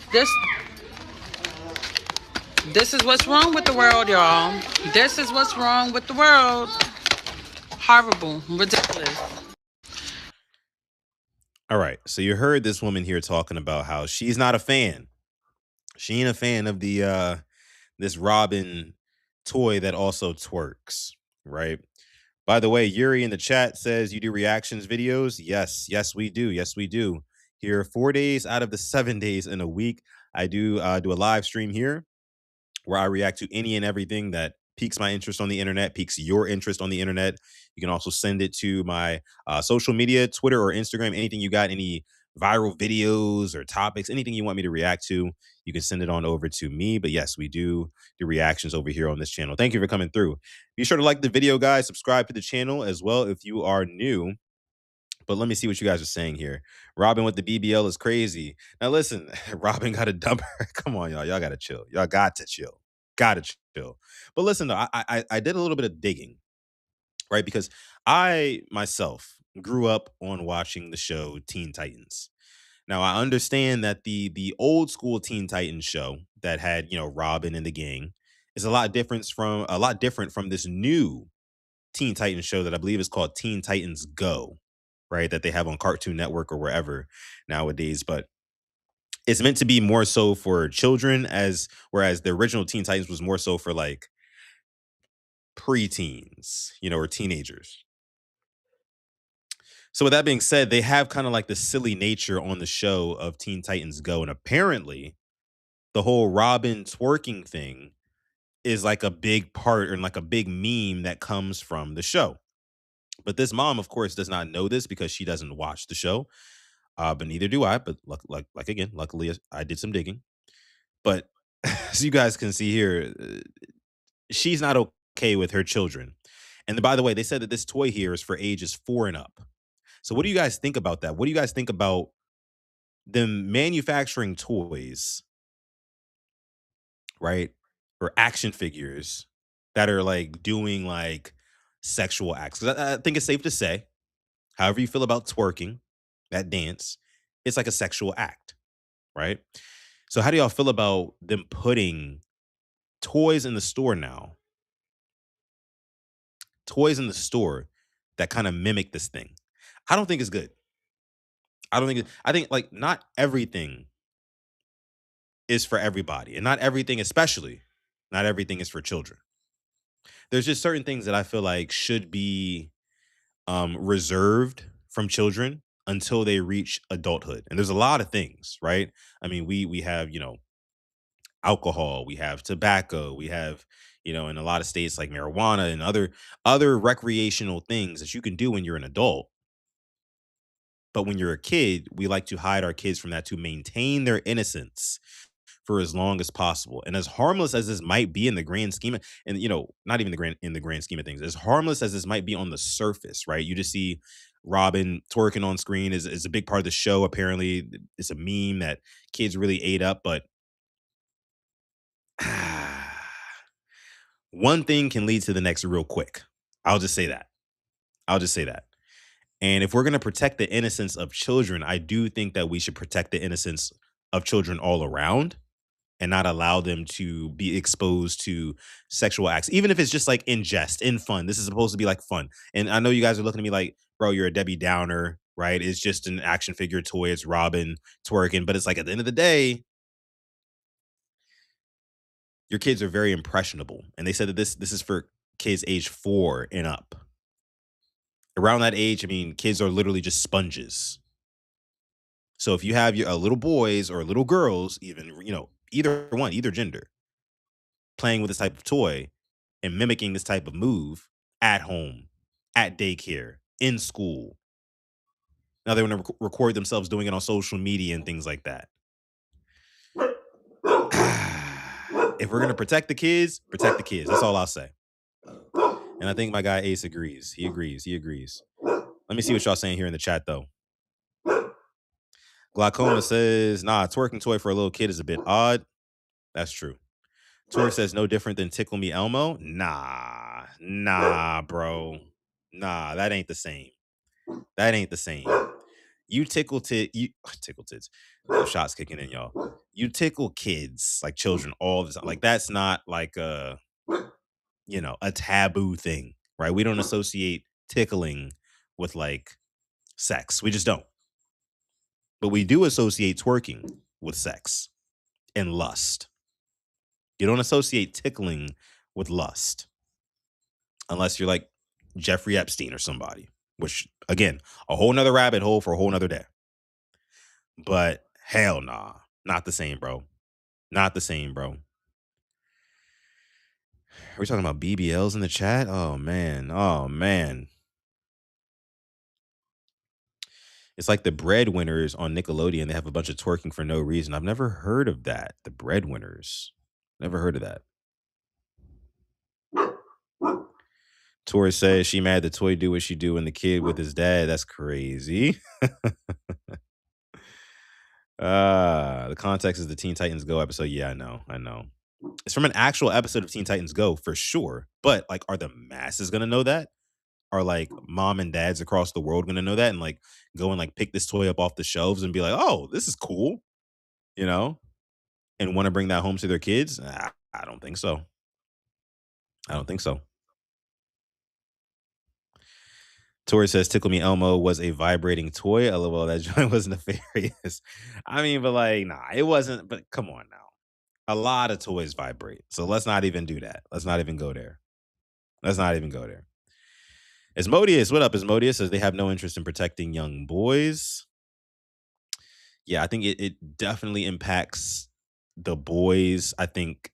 is what's wrong with the world, y'all. This is what's wrong with the world. Horrible. Ridiculous. All right. So you heard this woman here talking about how she's not a fan. She ain't a fan of the this Robin toy that also twerks, right? By the way, Yuri in the chat says you do reactions videos. Yes, we do. Yes, we do. Here, 4 days out of the 7 days in a week, I do do a live stream here where I react to any and everything that piques my interest on the internet, piques your interest on the internet. You can also send it to my social media, Twitter or Instagram, anything you got, any viral videos or topics, anything you want me to react to, you can send it on over to me. But yes, we do reactions over here on this channel. Thank you for coming through. Be sure to like the video, guys. Subscribe to the channel as well if you are new. But let me see what you guys are saying here. Robin with the BBL is crazy. Now listen, Robin got a dumper. Come on, y'all. Y'all got to chill. Y'all got to chill. Got to chill. But listen, though, I did a little bit of digging, right? Because I myself grew up on watching the show Teen Titans. Now I understand that the old school Teen Titans show that had, you know, Robin and the gang is a lot different from this new Teen Titans show that I believe is called Teen Titans Go, right? That they have on Cartoon Network or wherever nowadays. But it's meant to be more so for children, as whereas the original Teen Titans was more so for like preteens, you know, or teenagers. So with that being said, they have kind of like the silly nature on the show of Teen Titans Go, and apparently the whole Robin twerking thing is like a big part and like a big meme that comes from the show. But this mom, of course, does not know this because she doesn't watch the show. But neither do I. But like again, luckily I did some digging. But as you guys can see here, she's not okay with her children. And by the way, they said that this toy here is for ages 4 and up. So what do you guys think about that? What do you guys think about them manufacturing toys, right? Or action figures that are like doing like sexual acts? 'Cause I think it's safe to say, however you feel about twerking, that dance, it's like a sexual act, right? So how do y'all feel about them putting toys in the store now? Toys in the store that kind of mimic this thing. I don't think it's good. I think like not everything is for everybody, and not everything, especially not everything is for children. There's just certain things that I feel like should be reserved from children until they reach adulthood. And there's a lot of things, right? I mean, we have, you know, alcohol, we have tobacco, we have, you know, in a lot of states like marijuana and other recreational things that you can do when you're an adult. But when you're a kid, we like to hide our kids from that to maintain their innocence for as long as possible. And as harmless as this might be in the grand scheme and you know, not even the grand scheme of things, as harmless as this might be on the surface, right? You just see Robin twerking on screen is a big part of the show. Apparently, it's a meme that kids really ate up, but one thing can lead to the next real quick. I'll just say that. I'll just say that. And if we're going to protect the innocence of children, I do think that we should protect the innocence of children all around and not allow them to be exposed to sexual acts, even if it's just like in jest, in fun. This is supposed to be like fun. And I know you guys are looking at me like, bro, you're a Debbie Downer, right? It's just an action figure toy. It's Robin twerking. But it's like at the end of the day, your kids are very impressionable. And they said that this is for kids age 4 and up. Around that age, I mean, kids are literally just sponges. So if you have your little boys or little girls, even, either one, either gender, playing with this type of toy and mimicking this type of move at home, at daycare, in school. Now they want to record themselves doing it on social media and things like that. If we're going to protect the kids, protect the kids. That's all I'll say. And I think my guy Ace agrees. He agrees. Let me see what y'all saying here in the chat, though. Glaucoma says, nah, a twerking toy for a little kid is a bit odd. That's true. Twerk says, no different than Tickle Me Elmo. Nah, bro. Nah, that ain't the same. You tickle tickle tits. No shots kicking in, y'all. You tickle kids, like children, all the time. Like, that's not like a taboo thing, right? We don't associate tickling with like sex. We just don't. But we do associate twerking with sex and lust. You don't associate tickling with lust unless you're like Jeffrey Epstein or somebody, which, again, a whole nother rabbit hole for a whole nother day. But hell nah, not the same, bro. Not the same, bro. Are we talking about BBLs in the chat? Oh, man. It's like the Breadwinners on Nickelodeon. They have a bunch of twerking for no reason. I've never heard of that. The Breadwinners. Never heard of that. Tori says she mad the toy do what she do and the kid with his dad. That's crazy. The context is the Teen Titans Go episode. Yeah, I know. It's from an actual episode of Teen Titans Go for sure. But like, are the masses gonna know that? Are like mom and dads across the world gonna know that and like go and like pick this toy up off the shelves and be like, oh, this is cool, and want to bring that home to their kids? I don't think so. Tori says Tickle Me Elmo was a vibrating toy. LOL, that joint was nefarious. I mean, but like, nah, it wasn't. But come on now. A lot of toys vibrate. So let's not even do that. Let's not even go there. Asmodeus, what up? Asmodeus says they have no interest in protecting young boys. Yeah, I think it definitely impacts the boys. I think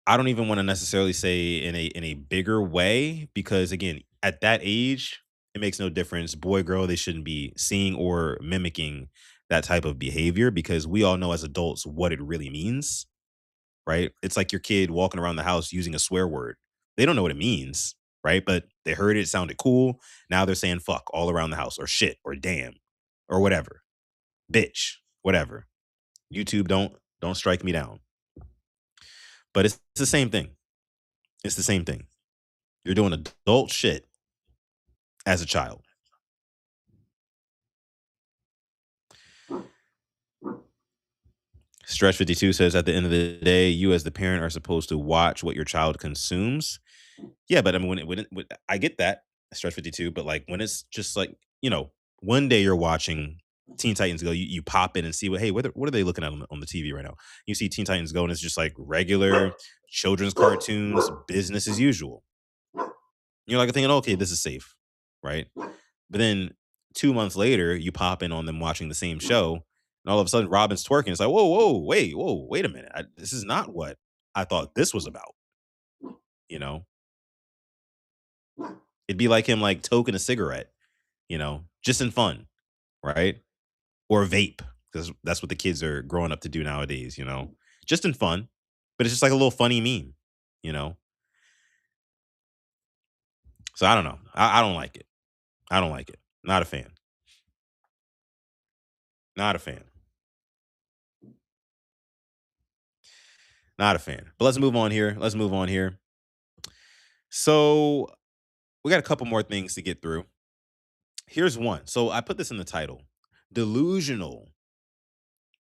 I don't even want to necessarily say in a bigger way, because again, at that age, it makes no difference. Boy, girl, they shouldn't be seeing or mimicking that type of behavior, because we all know as adults what it really means, right? It's like your kid walking around the house using a swear word. They don't know what it means, right? But they heard it sounded cool. Now they're saying fuck all around the house, or shit, or damn, or whatever. Bitch, whatever. YouTube, don't strike me down. But it's the same thing. You're doing adult shit as a child. Stretch 52 says, at the end of the day, you as the parent are supposed to watch what your child consumes. Yeah, but I mean, when I get that, Stretch 52, but like when it's just like, one day you're watching Teen Titans Go, you pop in and see what are they looking at on the TV right now? You see Teen Titans Go and it's just like regular children's cartoons, business as usual. You're like thinking, okay, this is safe, right? But then 2 months later, you pop in on them watching the same show, and all of a sudden Robin's twerking. It's like, whoa, wait a minute. This is not what I thought this was about. It'd be like him like toking a cigarette, just in fun, right? Or vape, because that's what the kids are growing up to do nowadays, just in fun. But it's just like a little funny meme, So I don't know. I don't like it. Not a fan. Not a fan. But let's move on here. So we got a couple more things to get through. Here's one. So I put this in the title: Delusional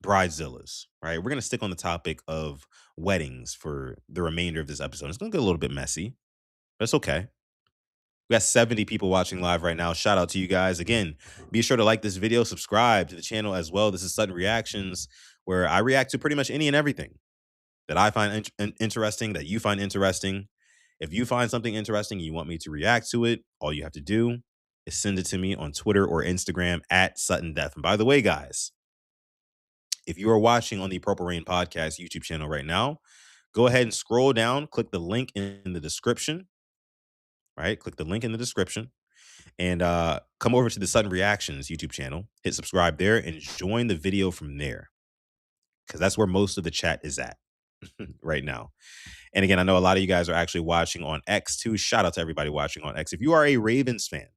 Bridezillas. Right? We're going to stick on the topic of weddings for the remainder of this episode. It's going to get a little bit messy, but it's okay. We got 70 people watching live right now. Shout out to you guys. Again, be sure to like this video, subscribe to the channel as well. This is Sutton Reactions, where I react to pretty much any and everything that I find interesting, that you find interesting. If you find something interesting and you want me to react to it, all you have to do is send it to me on Twitter or Instagram at Sutton Def. And by the way, guys, if you are watching on the Purple Rain Podcast YouTube channel right now, go ahead and scroll down, click the link in the description, right? Click the link in the description and come over to the Sutton Reactions YouTube channel, hit subscribe there and join the video from there because that's where most of the chat is at right now. And again, I know a lot of you guys are actually watching on X too. Shout out to everybody watching on X. If you are a Ravens fan,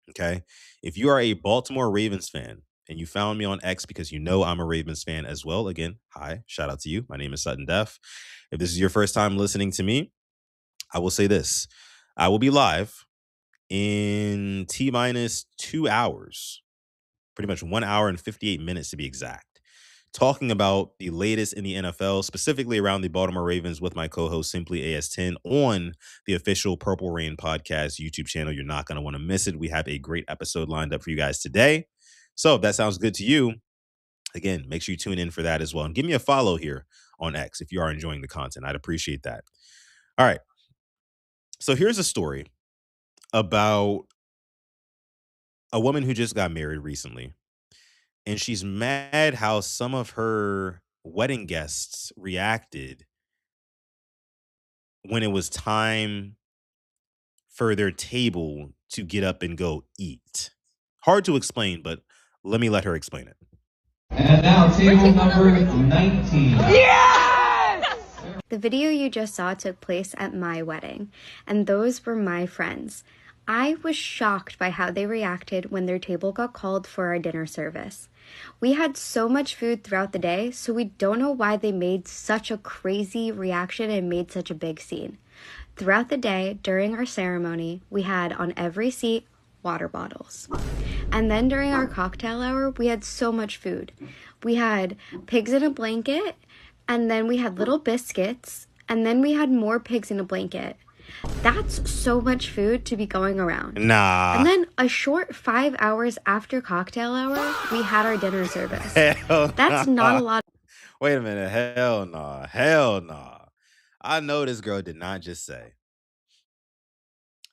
okay, if you are a Baltimore Ravens fan and you found me on X because you know I'm a Ravens fan as well, again, hi, shout out to you. My name is Sutton Def. If this is your first time listening to me, I will say this. I will be live in T-minus 2 hours, pretty much 1 hour and 58 minutes to be exact, talking about the latest in the NFL, specifically around the Baltimore Ravens with my co-host Simply AS10 on the official Purple Rain Podcast YouTube channel. You're not going to want to miss it. We have a great episode lined up for you guys today. So if that sounds good to you, again, make sure you tune in for that as well. And give me a follow here on X if you are enjoying the content. I'd appreciate that. All right. So here's a story about a woman who just got married recently. And she's mad how some of her wedding guests reacted when it was time for their table to get up and go eat. Hard to explain, but let me let her explain it. And now table number 19. The video you just saw took place at my wedding, and those were my friends. I was shocked by how they reacted when their table got called for our dinner service. We had so much food throughout the day, so we don't know why they made such a crazy reaction and made such a big scene. Throughout the day, during our ceremony, we had on every seat water bottles. And then during our cocktail hour, we had so much food. We had pigs in a blanket, and then we had little biscuits, and then we had more pigs in a blanket. That's so much food to be going around. Nah. And then a short 5 hours after cocktail hour, we had our dinner service. That's not a lot. Wait a minute. Hell nah. Hell nah. I know this girl did not just say.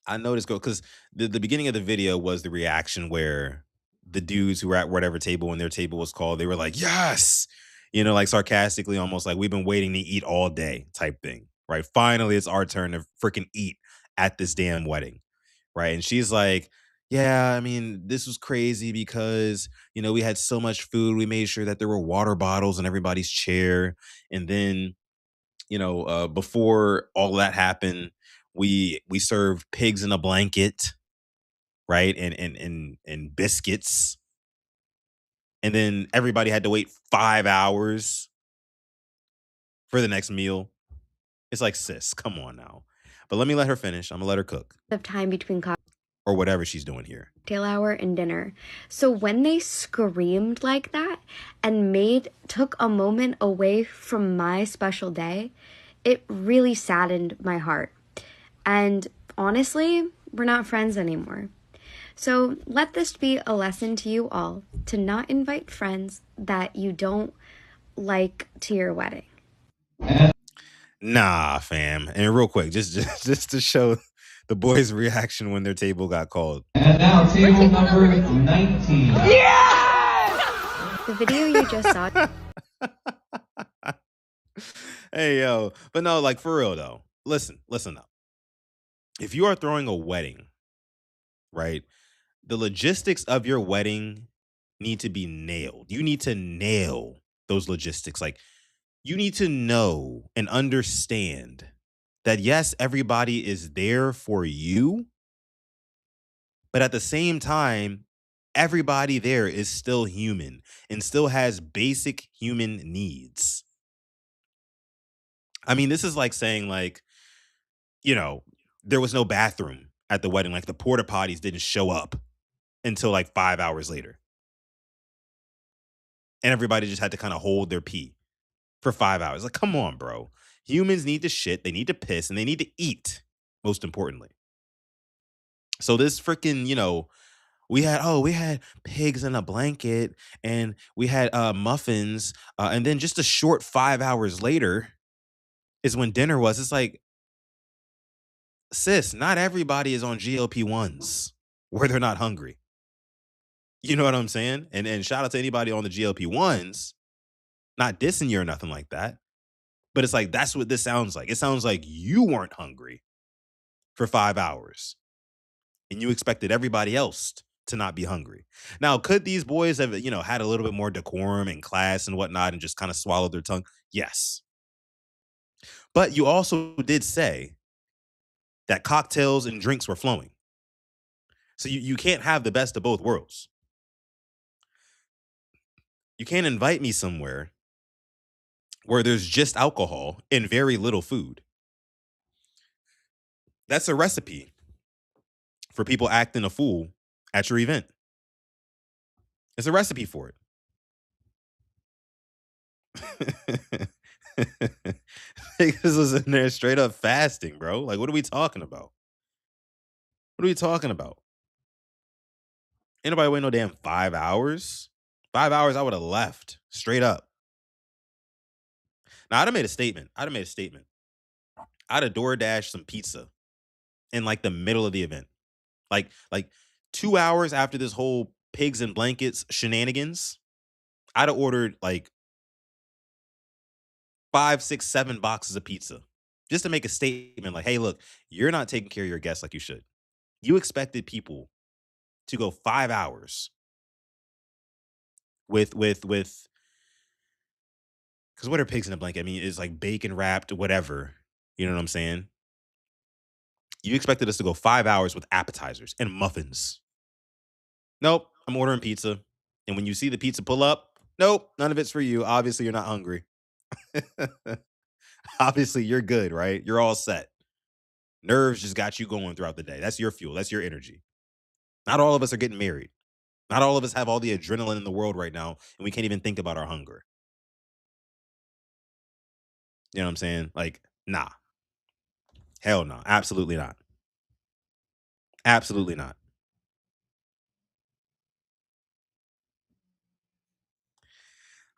I know this girl because the beginning of the video was the reaction where the dudes who were at whatever table when their table was called, they were like, yes, you know, like sarcastically, almost like we've been waiting to eat all day type thing, right? Finally, it's our turn to freaking eat at this damn wedding, right? And she's like, yeah, I mean, this was crazy because, you know, we had so much food. We made sure that there were water bottles in everybody's chair. And then, you know, before all that happened, we served pigs in a blanket, right? And biscuits. And then everybody had to wait 5 hours for the next meal. It's like, sis, come on now. But let me let her finish. I'm gonna let her cook. Of time between or whatever she's doing here. Cocktail hour and dinner. So when they screamed like that and took a moment away from my special day, it really saddened my heart. And honestly, we're not friends anymore. So let this be a lesson to you all to not invite friends that you don't like to your wedding. Nah, fam. And real quick, just to show the boys' reaction when their table got called. And now table number 19. The video you just saw. Hey, yo. But no, like for real though. Listen up. If you are throwing a wedding, right? The logistics of your wedding need to be nailed. You need to nail those logistics. Like you need to know and understand that yes, everybody is there for you, but at the same time, everybody there is still human and still has basic human needs. I mean, this is like saying like, you know, there was no bathroom at the wedding. Like the porta potties didn't show up until like 5 hours later. And everybody just had to kind of hold their pee for 5 hours. Like, come on, bro. Humans need to shit, they need to piss, and they need to eat, most importantly. So this freaking, you know, we had pigs in a blanket and we had muffins. And then just a short 5 hours later is when dinner was. It's like, sis, not everybody is on GLP-1s. where they're not hungry. You know what I'm saying? And shout out to anybody on the GLP-1s, not dissing you or nothing like that. But it's like, that's what this sounds like. It sounds like you weren't hungry for 5 hours and you expected everybody else to not be hungry. Now, could these boys have, had a little bit more decorum and class and whatnot and just kind of swallowed their tongue? Yes. But you also did say that cocktails and drinks were flowing. So you can't have the best of both worlds. You can't invite me somewhere where there's just alcohol and very little food. That's a recipe for people acting a fool at your event. It's a recipe for it. Niggas was in there straight up fasting, bro. Like, what are we talking about? What are we talking about? Ain't nobody waiting no damn 5 hours. 5 hours, I would have left straight up. Now, I'd have made a statement. I'd have DoorDashed some pizza in like the middle of the event. Like 2 hours after this whole pigs and blankets shenanigans, I'd have ordered like 5, 6, 7 boxes of pizza just to make a statement like, hey, look, you're not taking care of your guests like you should. You expected people to go 5 hours with because what are pigs in a blanket? I mean, it's like bacon wrapped, whatever. You know what I'm saying? You expected us to go 5 hours with appetizers and muffins. Nope, I'm ordering pizza. And when you see the pizza pull up, nope, none of it's for you. Obviously, you're not hungry. Obviously, you're good, right? You're all set. Nerves just got you going throughout the day. That's your fuel. That's your energy. Not all of us are getting married. Not all of us have all the adrenaline in the world right now, and we can't even think about our hunger. You know what I'm saying? Like, nah. Hell no. Absolutely not. Absolutely not.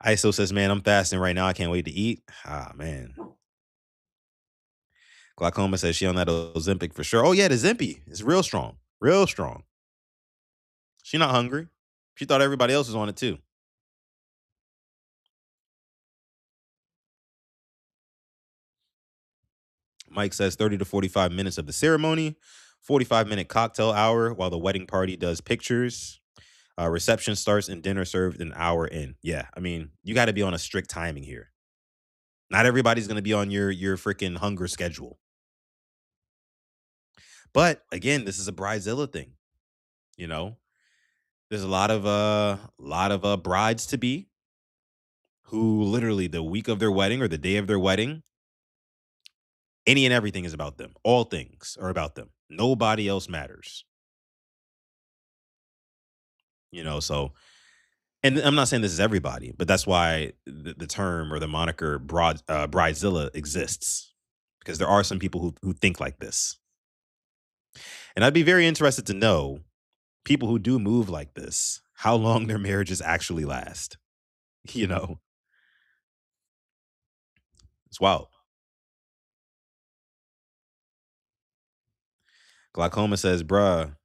ISO says, man, I'm fasting right now. I can't wait to eat. Ah, man. Glaucoma says she on that Ozempic for sure. Oh, yeah, the Zempi is real strong. Real strong. She not hungry. She thought everybody else was on it too. Mike says 30 to 45 minutes of the ceremony, 45-minute cocktail hour while the wedding party does pictures. Reception starts and dinner served an hour in. Yeah, I mean, you got to be on a strict timing here. Not everybody's going to be on your freaking hunger schedule. But again, this is a Bridezilla thing. You know, there's a lot of brides to be who literally the week of their wedding or the day of their wedding, any and everything is about them. All things are about them. Nobody else matters. You know, so, and I'm not saying this is everybody, but that's why the term or the moniker Bridezilla exists, because there are some people who think like this. And I'd be very interested to know, people who do move like this, how long their marriages actually last. You know, it's wild. Glaucoma says, bruh,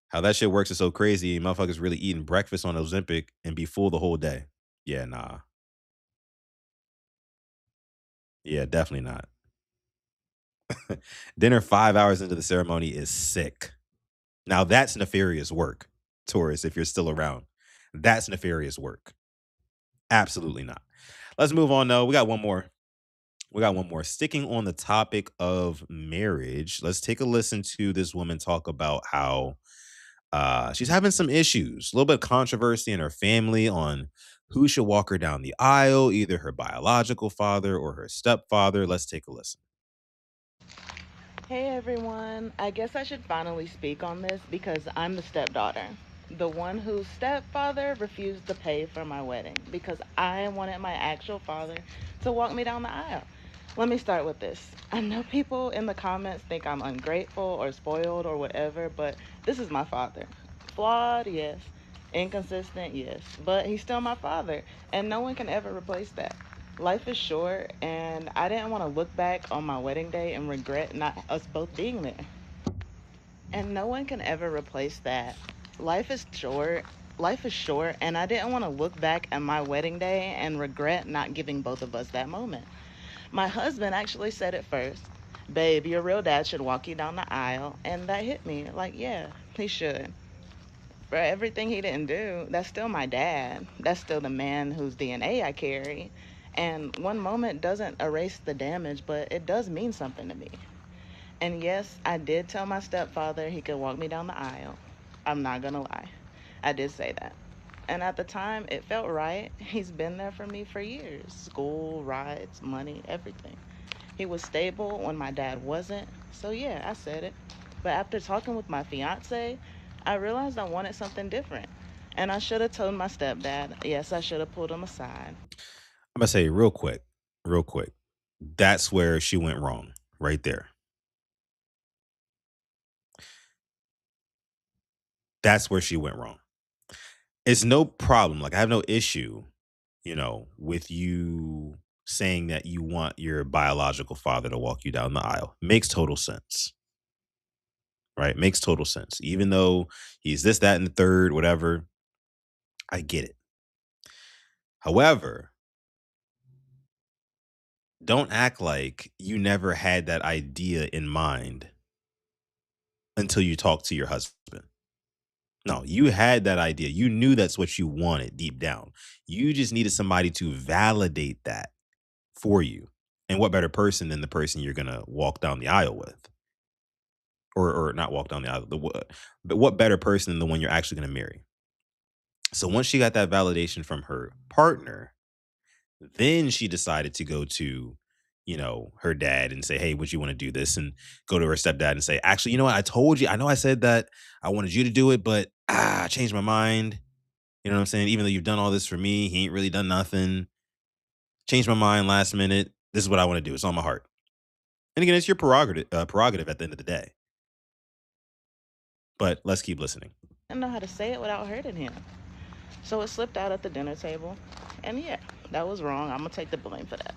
how that shit works is so crazy. Motherfuckers really eating breakfast on Ozempic and be full the whole day. Yeah, nah. Yeah, definitely not. Dinner 5 hours into the ceremony is sick. Now that's nefarious work, Taurus, if you're still around. That's nefarious work. Absolutely not. Let's move on, though. We got one more. Sticking on the topic of marriage, let's take a listen to this woman talk about how she's having some issues, a little bit of controversy in her family on who should walk her down the aisle, either her biological father or her stepfather. Let's take a listen. Hey everyone, I guess I should finally speak on this because I'm the stepdaughter. The one whose stepfather refused to pay for my wedding because I wanted my actual father to walk me down the aisle. Let me start with this. I know people in the comments think I'm ungrateful or spoiled or whatever, but this is my father. Flawed, yes. Inconsistent, yes. But he's still my father, and no one can ever replace that. Life is short, and I didn't want to look back on my wedding day and regret not us both being there. And no one can ever replace that. Life is short. Life is short, and I didn't want to look back at my wedding day and regret not giving both of us that moment. My husband actually said it first. Babe, your real dad should walk you down the aisle. And that hit me. Like, yeah, he should. For everything he didn't do, that's still my dad. That's still the man whose DNA I carry. And one moment doesn't erase the damage, but it does mean something to me. And yes, I did tell my stepfather he could walk me down the aisle. I'm not gonna lie. I did say that. And at the time, it felt right. He's been there for me for years. School, rides, money, everything. He was stable when my dad wasn't. So yeah, I said it. But after talking with my fiance, I realized I wanted something different. And I should have told my stepdad. Yes, I should have pulled him aside. I'm gonna say real quick, real quick. That's where she went wrong, right there. That's where she went wrong. It's no problem. Like I have no issue, with you saying that you want your biological father to walk you down the aisle. Makes total sense. Right? Makes total sense. Even though he's this, that, and the third, whatever, I get it. However, don't act like you never had that idea in mind until you talk to your husband. No, you had that idea. You knew that's what you wanted deep down. You just needed somebody to validate that for you. And what better person than the person you're gonna walk down the aisle with, or not walk down the aisle? But what better person than the one you're actually gonna marry? So once she got that validation from her partner, then she decided to go to, her dad and say, "Hey, would you want to do this?" And go to her stepdad and say, "Actually, you know what? I told you. I know I said that I wanted you to do it, but I changed my mind. You know what I'm saying? Even though you've done all this for me, he ain't really done nothing. Changed my mind last minute. This is what I want to do. It's on my heart." And again, it's your prerogative at the end of the day. But let's keep listening. I didn't know how to say it without hurting him. So it slipped out at the dinner table. And yeah, that was wrong. I'm going to take the blame for that.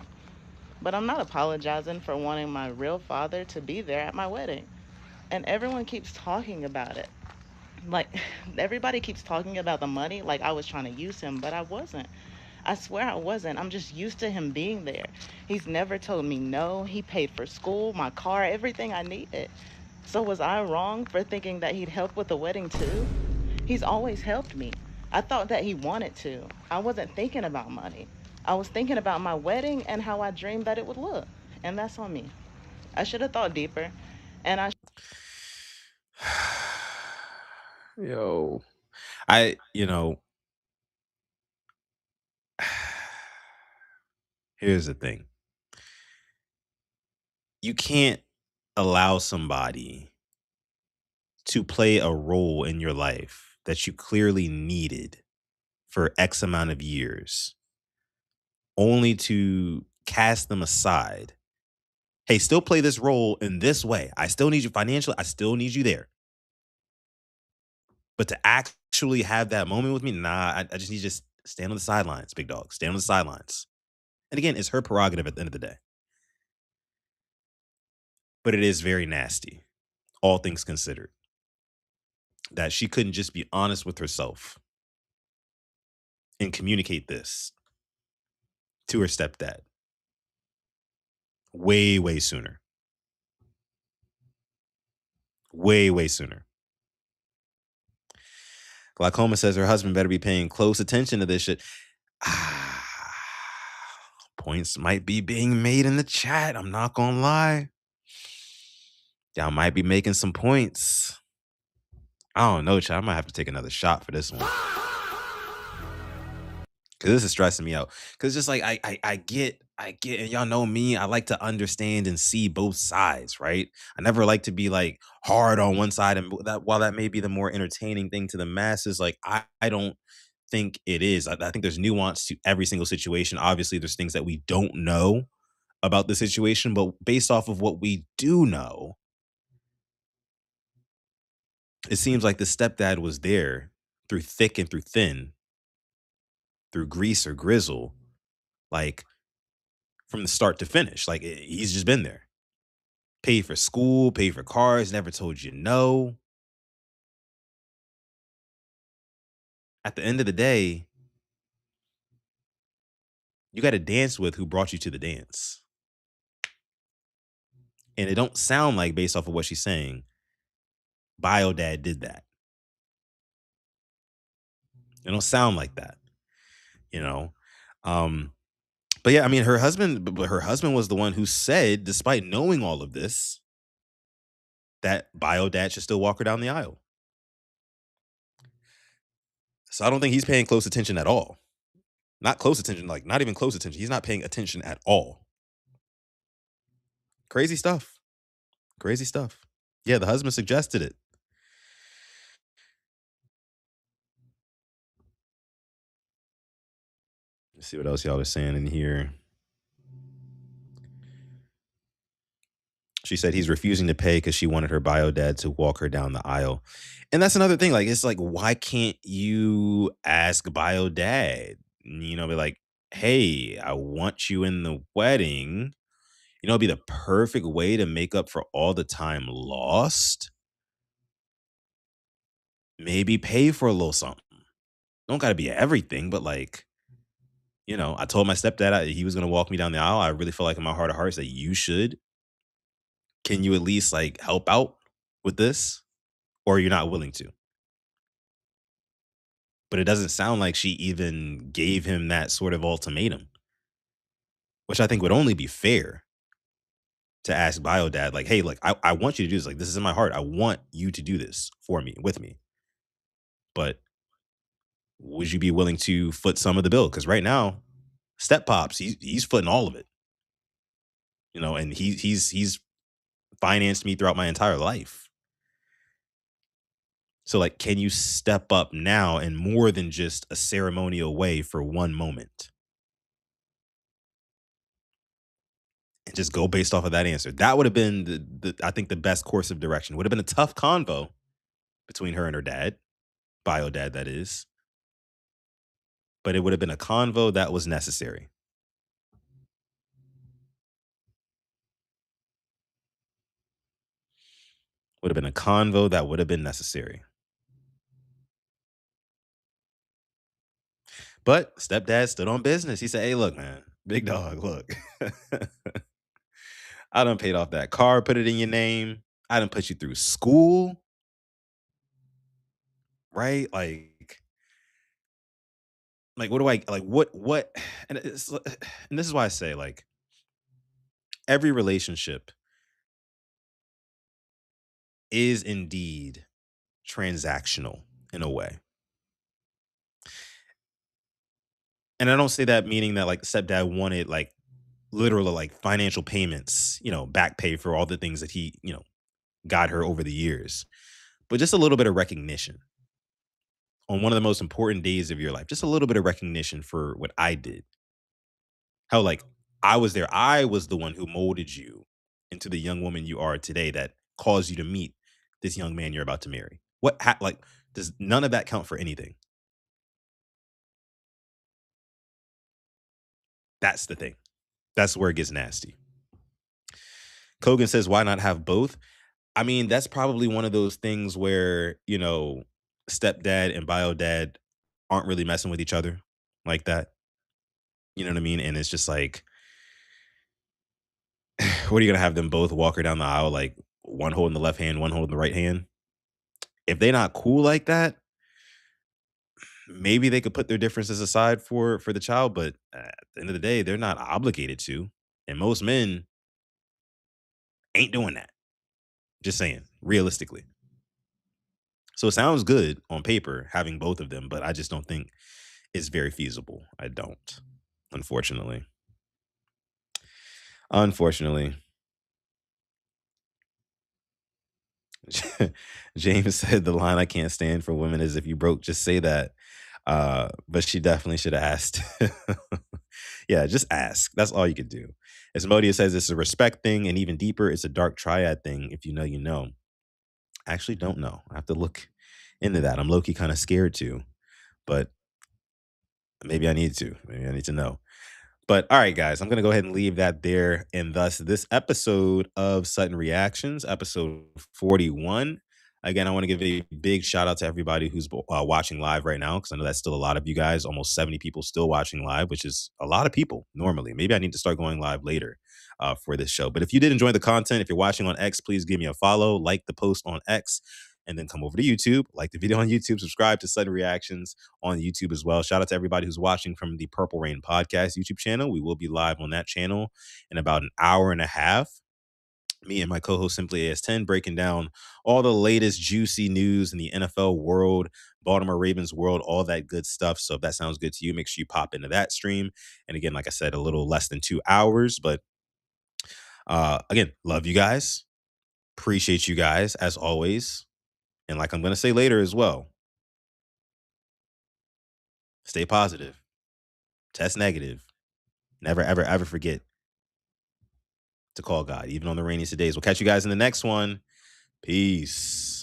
But I'm not apologizing for wanting my real father to be there at my wedding. And everyone keeps talking about it. Like, everybody keeps talking about the money like I was trying to use him, but I wasn't. I swear I wasn't. I'm just used to him being there. He's never told me no. He paid for school, my car, everything I needed. So was I wrong for thinking that he'd help with the wedding too? He's always helped me. I thought that he wanted to. I wasn't thinking about money. I was thinking about my wedding and how I dreamed that it would look. And that's on me. I should have thought deeper. And Yo, I, here's the thing. You can't allow somebody to play a role in your life that you clearly needed for X amount of years, only to cast them aside. Hey, still play this role in this way. I still need you financially. I still need you there. But to actually have that moment with me, nah, I just need to just stand on the sidelines, big dog. Stand on the sidelines. And again, it's her prerogative at the end of the day. But it is very nasty, all things considered, that she couldn't just be honest with herself and communicate this to her stepdad way, way sooner. Way, way sooner. Glaucoma says her husband better be paying close attention to this shit. Points might be being made in the chat. I'm not gonna lie. Y'all might be making some points. I don't know, chat. I might have to take another shot for this one. Cause this is stressing me out. Cause it's just like I get, and y'all know me. I like to understand and see both sides, right? I never like to be like hard on one side, and that while that may be the more entertaining thing to the masses, like I don't think it is. I think there's nuance to every single situation. Obviously, there's things that we don't know about the situation, but based off of what we do know, it seems like the stepdad was there through thick and through thin, through grease or grizzle, like from the start to finish. Like he's just been there. Paid for school, paid for cars, never told you no. at the end of the day, you got to dance with who brought you to the dance. And it don't sound like, based off of what she's saying, Bio Dad did that. It don't sound like that, you know. Um, but yeah, I mean, her husband was the one who said, despite knowing all of this, that Bio Dad should still walk her down the aisle. So I don't think he's paying close attention at all. Not close attention, like not even close attention. He's not paying attention at all. Crazy stuff. Crazy stuff. Yeah, the husband suggested it. Let's see what else y'all are saying in here. She said he's refusing to pay because she wanted her bio dad to walk her down the aisle. And that's another thing. Like, it's like, why can't you ask bio dad? You know, be like, hey, I want you in the wedding. You know, it'd be the perfect way to make up for all the time lost. Maybe pay for a little something. Don't got to be everything, but like, you know, I told my stepdad he was going to walk me down the aisle. I really feel like in my heart of hearts that you should. Can you at least like help out with this? Or you're not willing to? But it doesn't sound like she even gave him that sort of ultimatum, which I think would only be fair to ask bio dad, like, hey, like, I want you to do this. Like, this is in my heart. I want you to do this for me, with me. But would you be willing to foot some of the bill? Because right now, Step Pops, he's footing all of it. You know, and he's financed me throughout my entire life. So, like, can you step up now and more than just a ceremonial way for one moment? And just go based off of that answer. That would have been I think the best course of direction. Would have been a tough convo between her and her dad, bio dad that is. But it would have been a convo that was necessary. Would have been a convo that would have been necessary. But stepdad stood on business. He said, hey, look, man, big dog, look. I done paid off that car, put it in your name. I done put you through school. Right? Like what do I like what and and this is why I say like every relationship is indeed transactional in a way. And I don't say that meaning that like stepdad wanted like literal like financial payments, you know, back pay for all the things that he, you know, got her over the years. But just a little bit of recognition on one of the most important days of your life. Just a little bit of recognition for what I did. How like I was there. I was the one who molded you into the young woman you are today that caused you to meet this young man you're about to marry. Like does none of that count for anything? That's the thing. That's where it gets nasty. Kogan says, why not have both? I mean, that's probably one of those things where, you know, stepdad and bio dad aren't really messing with each other like that. You know what I mean? And it's just like, what are you going to have them both walk her down the aisle, like one holding the left hand, one holding the right hand? If they're not cool like that, maybe they could put their differences aside for the child. But at the end of the day, they're not obligated to. And most men ain't doing that. Just saying, realistically. So it sounds good on paper having both of them, but I just don't think it's very feasible. I don't, unfortunately. Unfortunately. James said the line I can't stand for women is if you broke, just say that. But she definitely should have asked. Yeah, just ask. That's all you could do. Asmodia says it's a respect thing, and even deeper, it's a dark triad thing. If you know, you know. I actually don't know. I have to look into that. I'm low-key kind of scared too, but maybe I need to. Maybe I need to know. But all right, guys, I'm going to go ahead and leave that there. And thus, this episode of Sutton Reactions, episode 41, Again, I want to give a big shout out to everybody who's watching live right now, because I know that's still a lot of you guys, almost 70 people still watching live, which is a lot of people normally. Maybe I need to start going live later for this show. But if you did enjoy the content, if you're watching on X, please give me a follow, like the post on X, and then come over to YouTube, like the video on YouTube, subscribe to Sutton Reactions on YouTube as well. Shout out to everybody who's watching from the Purple Rain Podcast YouTube channel. We will be live on that channel in about an hour and a half. Me and my co-host Simply AS10 breaking down all the latest juicy news in the NFL world, Baltimore Ravens world, all that good stuff. So if that sounds good to you, make sure you pop into that stream. And again, like I said, a little less than 2 hours, but again, love you guys. Appreciate you guys as always. And like I'm going to say later as well, stay positive, test negative. Never, ever, ever forget to call God, even on the rainiest of days. We'll catch you guys in the next one. Peace.